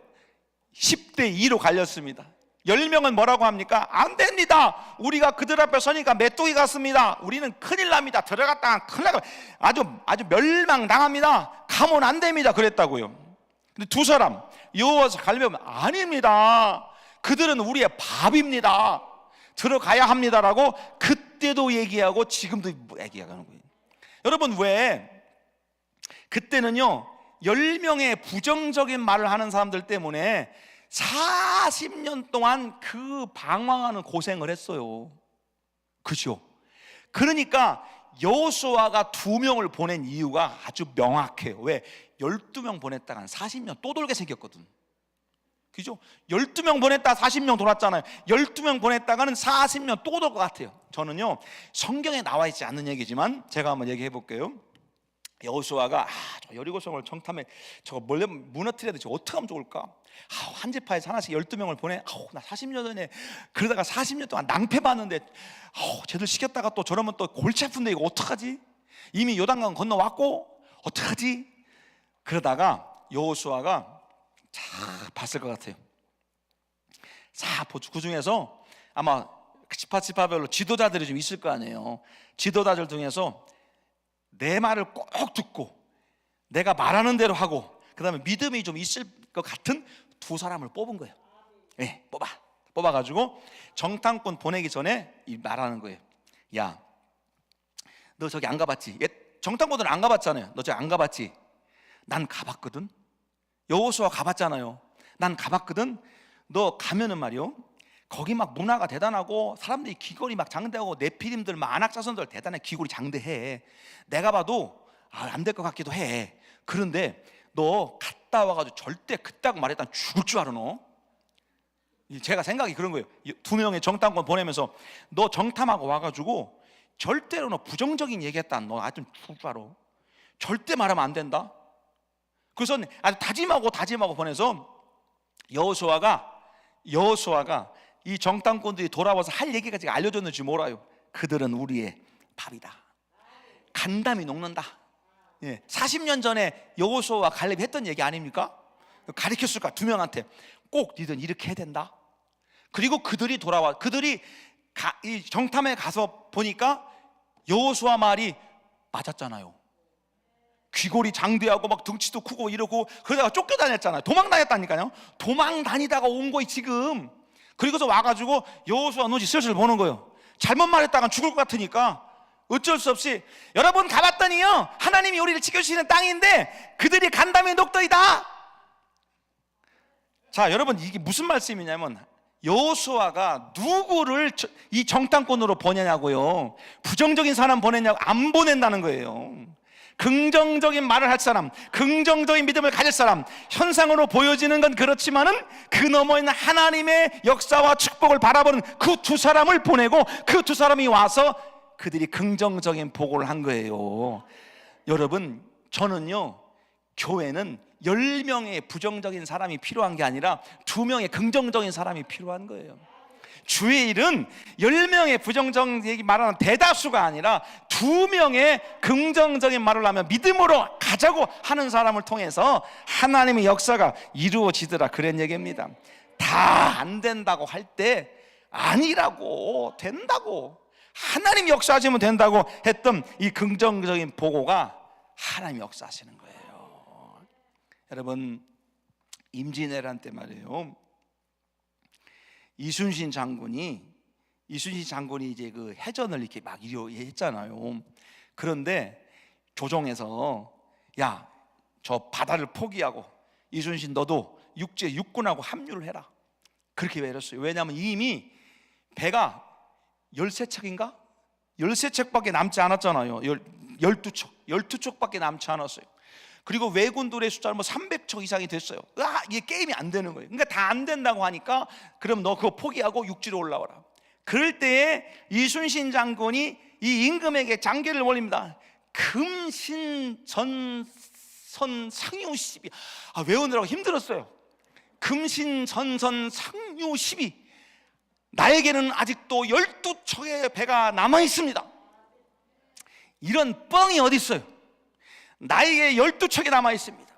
10대 2로 갈렸습니다. 10명은 뭐라고 합니까? 안 됩니다. 우리가 그들 앞에 서니까 메뚜기 같습니다. 우리는 큰일 납니다. 들어갔다가 큰일 나고 아주 멸망당합니다. 가면 안 됩니다. 그랬다고요. 근데 두 사람 여호와서 갈면 아닙니다. 그들은 우리의 밥입니다. 들어가야 합니다라고 그때도 얘기하고 지금도 얘기하는 거예요. 여러분, 왜 그때는요 10명의 부정적인 말을 하는 사람들 때문에 40년 동안 그 방황하는 고생을 했어요. 그죠? 그러니까 여호수아가 2명을 보낸 이유가 아주 명확해요. 왜? 12명 보냈다가 한 40년 또 돌게 생겼거든. 그죠? 12명 보냈다 40년 돌았잖아요. 12명 보냈다가는 40년 또 돌 것 같아요. 저는요 성경에 나와 있지 않는 얘기지만 제가 한번 얘기해 볼게요. 여호수아가 저 여리고성을 정탐해 저거 몰래 무너뜨려야 되지, 어떻게 하면 좋을까? 한 지파에서 하나씩 12명을 보내. 나 40년 전에 그러다가 40년 동안 낭패 봤는데 쟤들 시켰다가 또 저러면 또 골치 아픈데 이거 어떡하지? 이미 요단강 건너왔고 어떡하지? 그러다가 여호수아가 자 봤을 것 같아요. 자, 그 중에서 아마 지파별로 지도자들이 좀 있을 거 아니에요. 지도자들 중에서 내 말을 꼭 듣고 내가 말하는 대로 하고 그 다음에 믿음이 좀 있을 것 같은 두 사람을 뽑은 거예요. 네, 뽑아가지고 정탐꾼 보내기 전에 이 말하는 거예요. 야, 너 저기 안 가봤지? 정탐꾼들은 안 가봤잖아요. 너 저기 안 가봤지? 난 가봤거든. 여호수아 가봤잖아요. 난 가봤거든. 너 가면은 말이요, 거기 막 문화가 대단하고 사람들이 귀걸이 막 장대하고 네피림들 막 안악자손들 대단해. 귀걸이 장대해. 내가 봐도 안 될 것 같기도 해. 그런데 너 갔다 와가지고 절대 그따구 말했다 죽을 줄 알아. 너 제가 생각이 그런 거예요. 2명의 정탐꾼 보내면서 너 정탐하고 와가지고 절대로 너 부정적인 얘기했다 너 아주 죽을 줄 알아. 절대 말하면 안 된다. 그래서 아주 다짐하고 보내서 여호수아가 이 정탐꾼들이 돌아와서 할 얘기가 지금 알려줬는지 몰라요. 그들은 우리의 밥이다. 간담이 녹는다. 40년 전에 여호수아와 갈렙이 했던 얘기 아닙니까? 가르쳤을까? 2명한테 꼭 니들 이렇게 해야 된다. 그리고 그들이 이 정탐에 가서 보니까 여호수아 말이 맞았잖아요. 귀골이 장대하고 막 등치도 크고 이러고 그러다가 쫓겨다녔잖아요. 도망다녔다니까요. 도망다니다가 온 거예요 지금. 그리고서 와가지고 여호수아 눈치 슬슬 보는 거예요. 잘못 말했다간 죽을 것 같으니까 어쩔 수 없이 여러분 가봤더니요 하나님이 우리를 지켜주시는 땅인데 그들이 간담이 녹더이다. 자, 여러분 이게 무슨 말씀이냐면 여호수아가 누구를 이 정탐꾼으로 보내냐고요. 부정적인 사람 보내냐고 안 보낸다는 거예요. 긍정적인 말을 할 사람, 긍정적인 믿음을 가질 사람, 현상으로 보여지는 건 그렇지만은 그 너머에 있는 하나님의 역사와 축복을 바라보는 그 두 사람을 보내고 그 두 사람이 와서 그들이 긍정적인 보고를 한 거예요. 여러분, 저는요, 교회는 10명의 부정적인 사람이 필요한 게 아니라 2명의 긍정적인 사람이 필요한 거예요. 주의 일은 10명의 부정적인 말하는 대다수가 아니라 2명의 긍정적인 말을 하면 믿음으로 가자고 하는 사람을 통해서 하나님의 역사가 이루어지더라, 그런 얘기입니다. 다 안 된다고 할 때 아니라고, 된다고, 하나님 역사하시면 된다고 했던 이 긍정적인 보고가 하나님 역사하시는 거예요. 여러분, 임진왜란 때 말이에요, 이순신 장군이 이제 그 해전을 이렇게 막 했잖아요. 그런데 조정에서 야, 저 바다를 포기하고 이순신 너도 육군하고 합류를 해라, 그렇게 외렸어요. 왜냐하면 이미 배가 13척인가? 13척밖에 남지 않았잖아요. 12척밖에 남지 않았어요. 그리고 왜군들의 숫자는 뭐 300척 이상이 됐어요. 이게 게임이 안 되는 거예요. 그러니까 다 안 된다고 하니까 그럼 너 그거 포기하고 육지로 올라와라. 그럴 때에 이순신 장군이 이 임금에게 장계를 올립니다. 금신전선 상유십이, 외우느라고 힘들었어요. 금신전선 상유십이, 나에게는 아직도 12척의 배가 남아 있습니다. 이런 뻥이 어디 있어요? 나에게 12척이 남아 있습니다.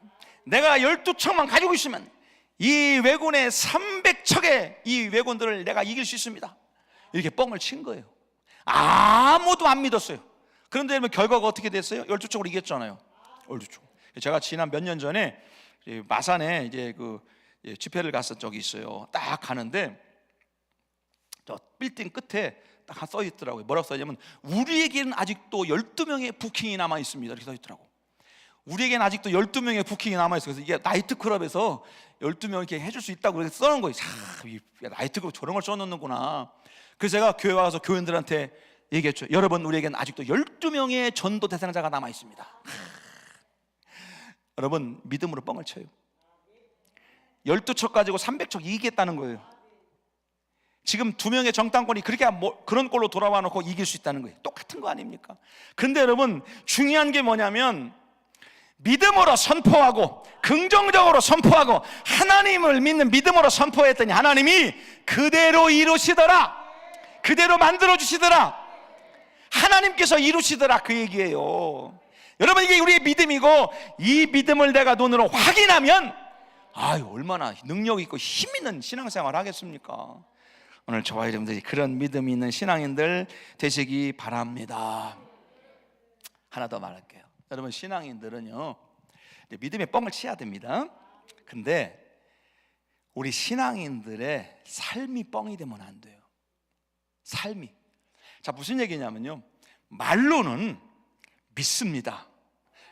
내가 12척만 가지고 있으면 이 왜군의 300척의 이 왜군들을 내가 이길 수 있습니다. 이렇게 뻥을 친 거예요. 아무도 안 믿었어요. 그런데 결과가 어떻게 됐어요? 12척으로 이겼잖아요. 12척. 제가 지난 몇 년 전에 마산에 이제 그 집회를 갔던 적이 있어요. 딱 가는데 저 빌딩 끝에 딱 써 있더라고요. 뭐라고 써 있냐면 우리에게는 아직도 12명의 부킹이 남아 있습니다, 이렇게 써 있더라고. 우리에게는 아직도 12명의 부킹이 남아 있어요. 그래서 이게 나이트클럽에서 12명 이렇게 해줄 수 있다고 그렇게 써놓은 거예요. 나이트클럽 저런 걸 써놓는구나. 그래서 제가 교회 와서 교인들한테 얘기했죠. 여러분, 우리에게는 아직도 12명의 전도 대상자가 남아 있습니다. 여러분, 믿음으로 뻥을 쳐요. 12척 가지고 300척 이기겠다는 거예요. 지금 2명의 정당권이 그렇게 그런 꼴로 돌아와 놓고 이길 수 있다는 거예요. 똑같은 거 아닙니까? 근데 여러분, 중요한 게 뭐냐면 믿음으로 선포하고 긍정적으로 선포하고 하나님을 믿는 믿음으로 선포했더니 하나님이 그대로 이루시더라, 그대로 만들어주시더라, 하나님께서 이루시더라, 그 얘기예요. 여러분, 이게 우리의 믿음이고, 이 믿음을 내가 눈으로 확인하면 얼마나 능력 있고 힘 있는 신앙생활을 하겠습니까? 오늘 저와 여러분들이 그런 믿음이 있는 신앙인들 되시기 바랍니다. 하나 더 말할게요. 여러분, 신앙인들은요, 믿음의 뻥을 치야 됩니다. 근데 우리 신앙인들의 삶이 뻥이 되면 안 돼요. 삶이. 자, 무슨 얘기냐면요, 말로는 믿습니다.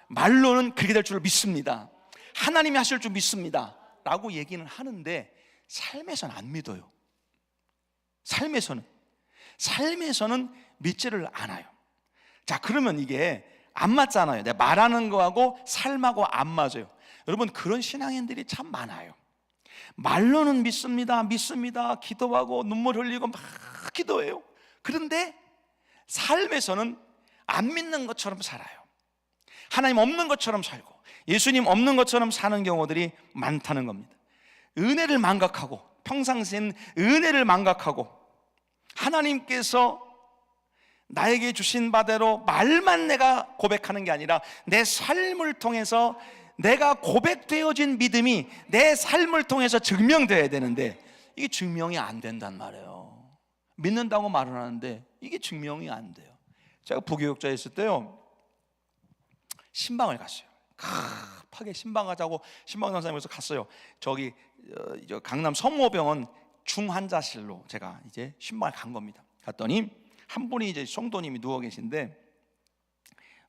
말로는 그렇게 될 줄 믿습니다. 하나님이 하실 줄 믿습니다 라고 얘기는 하는데 삶에서는 안 믿어요. 삶에서는 믿지를 않아요. 자, 그러면 이게 안 맞잖아요. 내가 말하는 거하고 삶하고 안 맞아요. 여러분, 그런 신앙인들이 참 많아요. 말로는 믿습니다, 기도하고 눈물 흘리고 막 기도해요. 그런데 삶에서는 안 믿는 것처럼 살아요. 하나님 없는 것처럼 살고 예수님 없는 것처럼 사는 경우들이 많다는 겁니다. 은혜를 망각하고, 평상시엔 은혜를 망각하고, 하나님께서 나에게 주신 바대로 말만 내가 고백하는 게 아니라 내 삶을 통해서 내가 고백되어진 믿음이 내 삶을 통해서 증명되어야 되는데 이게 증명이 안 된단 말이에요. 믿는다고 말은 하는데 이게 증명이 안 돼요. 제가 부교육자에 있을 때요, 신방을 갔어요. 급하게 신방 가자고 신방 선생님께서 갔어요. 저기 강남 성모병원 중환자실로 제가 이제 신방을 간 겁니다. 갔더니 한 분이 이제 성도님이 누워 계신데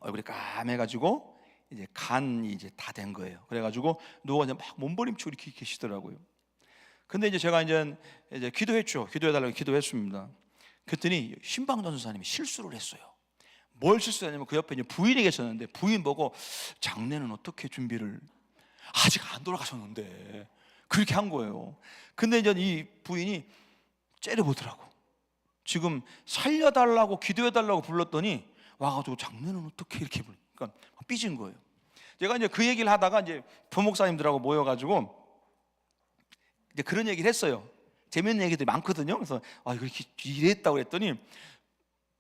얼굴이 까매가지고 이제 간이 이제 다 된 거예요. 그래가지고 누워 이제 막 몸부림치고 이렇게 계시더라고요. 근데 이제 제가 이제 기도했죠. 기도해달라고 기도했습니다. 그랬더니 신방 전도사님이 실수를 했어요. 뭘 실수했냐면 그 옆에 이제 부인이 계셨는데 부인 보고 장례는 어떻게 준비를, 아직 안 돌아가셨는데 그렇게 한 거예요. 근데 이제 이 부인이 째려보더라고. 지금 살려달라고 기도해달라고 불렀더니 와가지고 장례는 어떻게 이렇게 그러니까 삐진 거예요. 제가 이제 그 얘기를 하다가 이제 부목사님들하고 모여가지고 이제 그런 얘기를 했어요. 재밌는 얘기들이 많거든요. 그래서 이렇게 이랬다고 했더니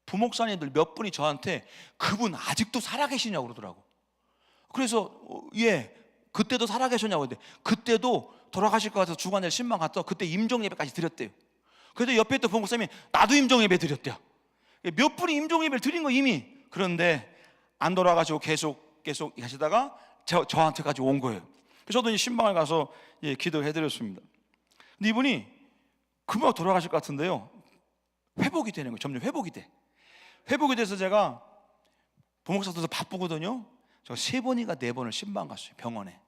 부목사님들 몇 분이 저한테 그분 아직도 살아계시냐고 그러더라고. 그래서 예, 그때도 살아계셨냐고 했는데 그때도 돌아가실 것 같아서 주관절 신방 갔다 그때 임종예배까지 드렸대요. 그래도 옆에 있던 부목사님이 나도 임종예배 드렸대요. 몇 분이 임종예배를 드린 거 이미. 그런데 안 돌아가시고 계속 하시다가 저한테까지 온 거예요. 그래서 저도 이 신방을 가서 기도해 드렸습니다. 근데 이분이 금방 돌아가실 것 같은데요, 회복이 되는 거예요. 점점 회복이 돼서 제가 부목사들도 바쁘거든요. 저 3번인가 4번을 신방 갔어요. 병원에.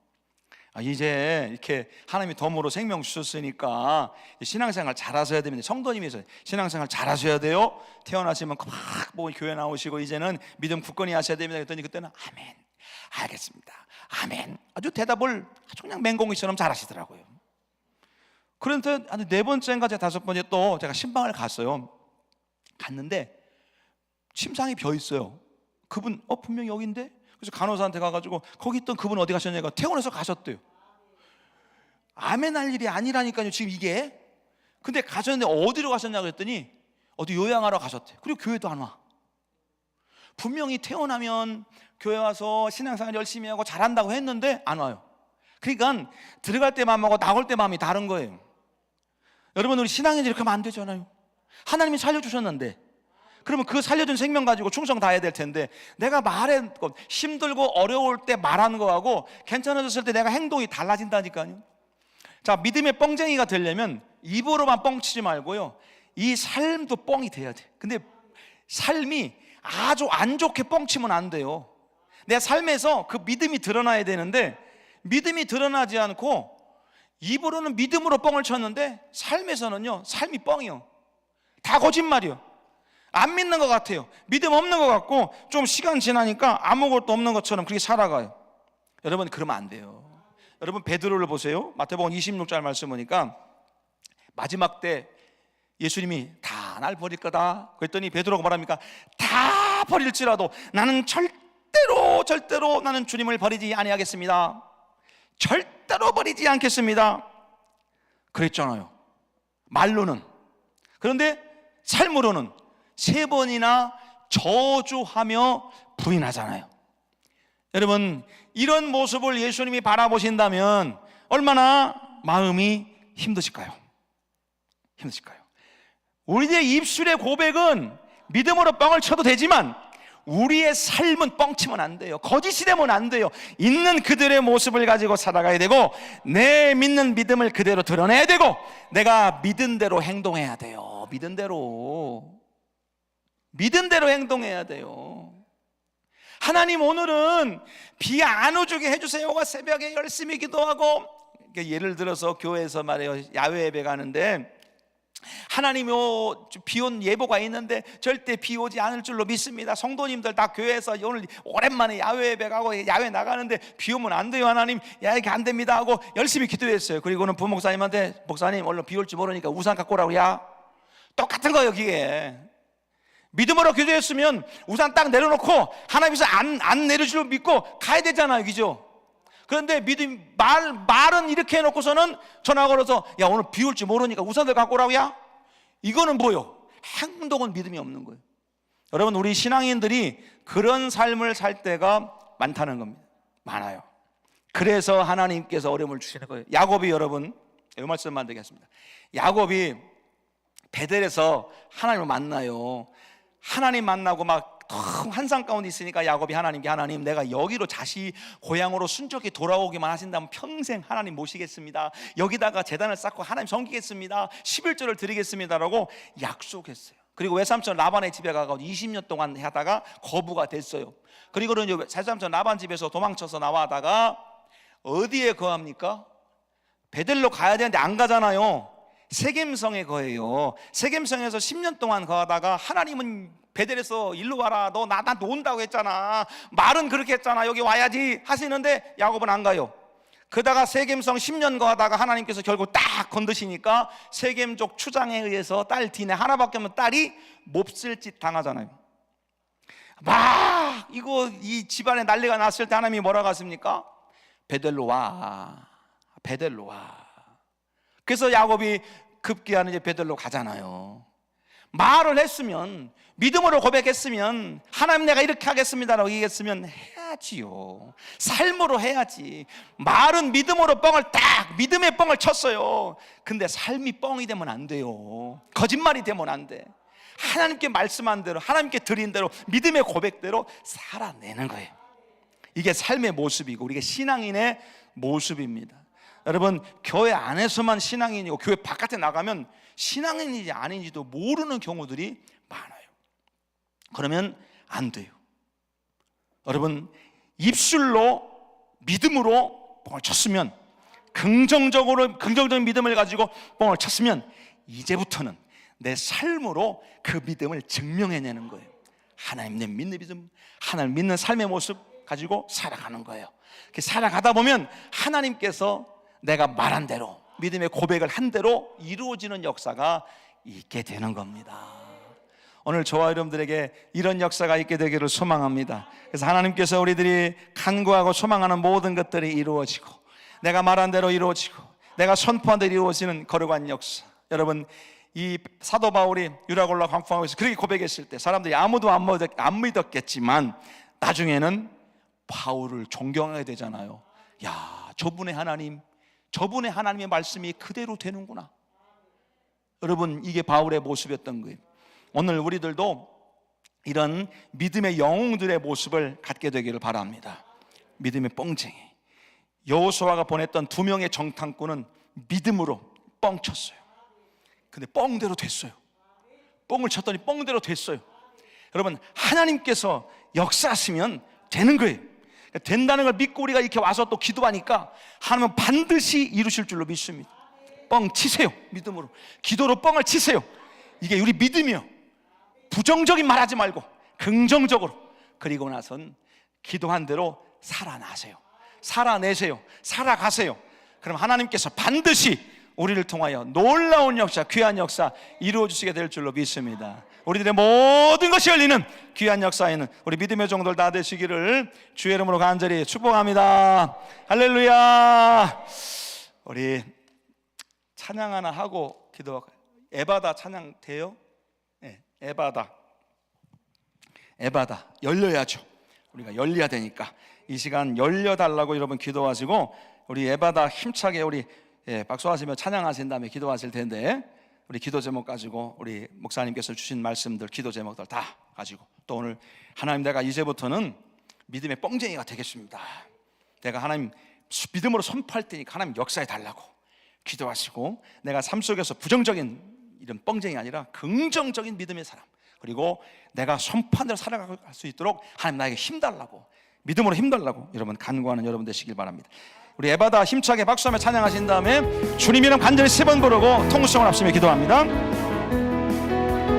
이제 이렇게 하나님이 덤으로 생명 주셨으니까 신앙생활 잘하셔야 됩니다. 성도님이서 신앙생활 잘하셔야 돼요. 태어나시면 막 보고 교회 나오시고 이제는 믿음 굳건히 하셔야 됩니다. 그랬더니 그때는 아멘, 알겠습니다, 아멘, 아주 대답을 아주 그냥 맹공이처럼 잘하시더라고요. 그런데 한 4번째인가 5번째 또 제가 신방을 갔어요. 갔는데 침상이 비어 있어요. 그분 분명히 여기인데. 그래서 간호사한테 가가지고 거기 있던 그분 어디 가셨냐고, 퇴원해서 가셨대요. 아멘 할 일이 아니라니까요 지금 이게. 근데 가셨는데 어디로 가셨냐고 했더니 어디 요양하러 가셨대요. 그리고 교회도 안 와. 분명히 퇴원하면 교회 와서 신앙생활 열심히 하고 잘한다고 했는데 안 와요. 그러니까 들어갈 때 마음하고 나올 때 마음이 다른 거예요. 여러분, 우리 신앙인들이 이렇게 하면 안 되잖아요. 하나님이 살려주셨는데 그러면 그 살려준 생명 가지고 충성 다해야 될 텐데, 내가 말했고 힘들고 어려울 때 말하는 거하고 괜찮아졌을 때 내가 행동이 달라진다니까요. 자, 믿음의 뻥쟁이가 되려면 입으로만 뻥치지 말고요, 이 삶도 뻥이 돼야 돼. 근데 삶이 아주 안 좋게 뻥치면 안 돼요. 내 삶에서 그 믿음이 드러나야 되는데 믿음이 드러나지 않고 입으로는 믿음으로 뻥을 쳤는데 삶에서는요, 삶이 뻥이요. 다 거짓말이요. 안 믿는 것 같아요. 믿음 없는 것 같고 좀 시간 지나니까 아무것도 없는 것처럼 그렇게 살아가요. 여러분, 그러면 안 돼요. 여러분, 베드로를 보세요. 마태복음 26절 말씀 보니까 마지막 때 예수님이 다 날 버릴 거다 그랬더니 베드로가 말합니까? 다 버릴지라도 나는 절대로 나는 주님을 버리지 아니하겠습니다. 절대로 버리지 않겠습니다. 그랬잖아요, 말로는. 그런데 삶으로는 3번이나 저주하며 부인하잖아요. 여러분, 이런 모습을 예수님이 바라보신다면 얼마나 마음이 힘드실까요? 우리의 입술의 고백은 믿음으로 뻥을 쳐도 되지만 우리의 삶은 뻥치면 안 돼요. 거짓이 되면 안 돼요. 있는 그들의 모습을 가지고 살아가야 되고 내 믿는 믿음을 그대로 드러내야 되고 내가 믿은 대로 행동해야 돼요. 믿은 대로 행동해야 돼요. 하나님, 오늘은 비 안 오게 해주세요가 새벽에 열심히 기도하고, 예를 들어서 교회에서 말해요, 야외 예배 가는데 하나님이 비온 예보가 있는데 절대 비 오지 않을 줄로 믿습니다. 성도님들 다 교회에서 오늘 오랜만에 야외 예배 가고 야외 나가는데 비 오면 안 돼요 하나님, 이게 안 됩니다 하고 열심히 기도했어요. 그리고는 부목사님한테 목사님 얼른 비 올지 모르니까 우산 갖고 오라고. 똑같은 거예요. 그게 믿음으로 기도했으면 우산 딱 내려놓고 하나님께서 안 내려줄 믿고 가야 되잖아요, 그죠? 그런데 말은 이렇게 해놓고서는 전화 걸어서 오늘 비 올지 모르니까 우산들 갖고 오라고. 이거는 뭐요? 행동은 믿음이 없는 거예요. 여러분, 우리 신앙인들이 그런 삶을 살 때가 많다는 겁니다. 많아요. 그래서 하나님께서 어려움을 주시는 거예요. 야곱이, 여러분, 이 말씀만 드리겠습니다. 야곱이 베델에서 하나님을 만나요. 하나님 만나고 막 환상 가운데 있으니까 야곱이 하나님께, 하나님, 내가 여기로 다시 고향으로 순적히 돌아오기만 하신다면 평생 하나님 모시겠습니다. 여기다가 제단을 쌓고 하나님 섬기겠습니다. 11조를 드리겠습니다라고 약속했어요. 그리고 외삼촌 라반의 집에 가서 20년 동안 하다가 거부가 됐어요. 그리고는 외삼촌 라반 집에서 도망쳐서 나와다가 어디에 거합니까? 베델로 가야 되는데 안 가잖아요. 세겜성에 거해요. 세겜성에서 10년 동안 거하다가 하나님은 베델에서 일로 와라, 너 나한테 온다고 했잖아, 말은 그렇게 했잖아, 여기 와야지 하시는데 야곱은 안 가요. 그러다가 세겜성 10년 거하다가 하나님께서 결국 딱 건드시니까 세겜족 추장에 의해서 딸 디네 하나밖에 없는 딸이 몹쓸 짓 당하잖아요. 막 이 집안에 난리가 났을 때 하나님이 뭐라고 하십니까? 베델로 와, 베델로 와. 그래서 야곱이 급기야는 이제 베델로 가잖아요. 말을 했으면, 믿음으로 고백했으면, 하나님 내가 이렇게 하겠습니다라고 얘기했으면 해야지요. 삶으로 해야지. 말은 믿음으로 믿음의 뻥을 쳤어요. 근데 삶이 뻥이 되면 안 돼요. 거짓말이 되면 안 돼. 하나님께 말씀한 대로, 하나님께 드린 대로, 믿음의 고백대로 살아내는 거예요. 이게 삶의 모습이고, 우리가 신앙인의 모습입니다. 여러분, 교회 안에서만 신앙인이고 교회 바깥에 나가면 신앙인인지 아닌지도 모르는 경우들이 많아요. 그러면 안 돼요. 여러분, 입술로 믿음으로 뻥을 쳤으면, 긍정적인 믿음을 가지고 뻥을 쳤으면, 이제부터는 내 삶으로 그 믿음을 증명해내는 거예요. 하나님 믿는 믿음, 하나님 믿는 삶의 모습 가지고 살아가는 거예요. 살아가다 보면 하나님께서 내가 말한 대로, 믿음의 고백을 한 대로 이루어지는 역사가 있게 되는 겁니다. 오늘 저와 여러분들에게 이런 역사가 있게 되기를 소망합니다. 그래서 하나님께서 우리들이 간구하고 소망하는 모든 것들이 이루어지고, 내가 말한 대로 이루어지고, 내가 선포한 대로 이루어지는 거룩한 역사. 여러분, 이 사도 바울이 유라굴라 광풍하고서 그렇게 고백했을 때 사람들이 아무도 안 믿었겠지만 나중에는 바울을 존경하게 되잖아요. 야, 저분의 하나님의 말씀이 그대로 되는구나. 여러분, 이게 바울의 모습이었던 거예요. 오늘 우리들도 이런 믿음의 영웅들의 모습을 갖게 되기를 바랍니다. 믿음의 뻥쟁이. 여호수아가 보냈던 2명의 정탐꾼은 믿음으로 뻥쳤어요. 근데 뻥대로 됐어요. 뻥을 쳤더니 뻥대로 됐어요. 여러분, 하나님께서 역사하시면 되는 거예요. 된다는 걸 믿고 우리가 이렇게 와서 또 기도하니까 하나님은 반드시 이루실 줄로 믿습니다. 뻥 치세요. 믿음으로, 기도로 뻥을 치세요. 이게 우리 믿음이요. 부정적인 말 하지 말고 긍정적으로, 그리고 나선 기도한 대로 살아내세요. 살아가세요. 그럼 하나님께서 반드시 우리를 통하여 놀라운 역사, 귀한 역사 이루어주시게 될 줄로 믿습니다. 우리들의 모든 것이 열리는 귀한 역사에는 우리 믿음의 종들 다 되시기를 주의 이름으로 간절히 축복합니다. 할렐루야. 우리 찬양 하나 하고 기도할까요? 에바다 찬양 돼요? 네, 에바다 열려야죠. 우리가 열려야 되니까 이 시간 열려달라고 여러분 기도하시고, 우리 에바다 힘차게 우리 박수하시며 찬양하신 다음에 기도하실 텐데, 우리 기도 제목 가지고 우리 목사님께서 주신 말씀들, 기도 제목들 다 가지고, 또 오늘 하나님 내가 이제부터는 믿음의 뻥쟁이가 되겠습니다. 내가 하나님 믿음으로 선포할 테니까 하나님 역사해 달라고 기도하시고, 내가 삶 속에서 부정적인 이런 뻥쟁이 아니라 긍정적인 믿음의 사람, 그리고 내가 선포한 대로 살아갈 수 있도록 하나님 나에게 힘달라고, 믿음으로 힘달라고 여러분 간구하는 여러분 되시길 바랍니다. 우리 에바다 힘차게 박수하며 찬양하신 다음에 주님 이름 간절히 3번 부르고 통성을 합치며 기도합니다.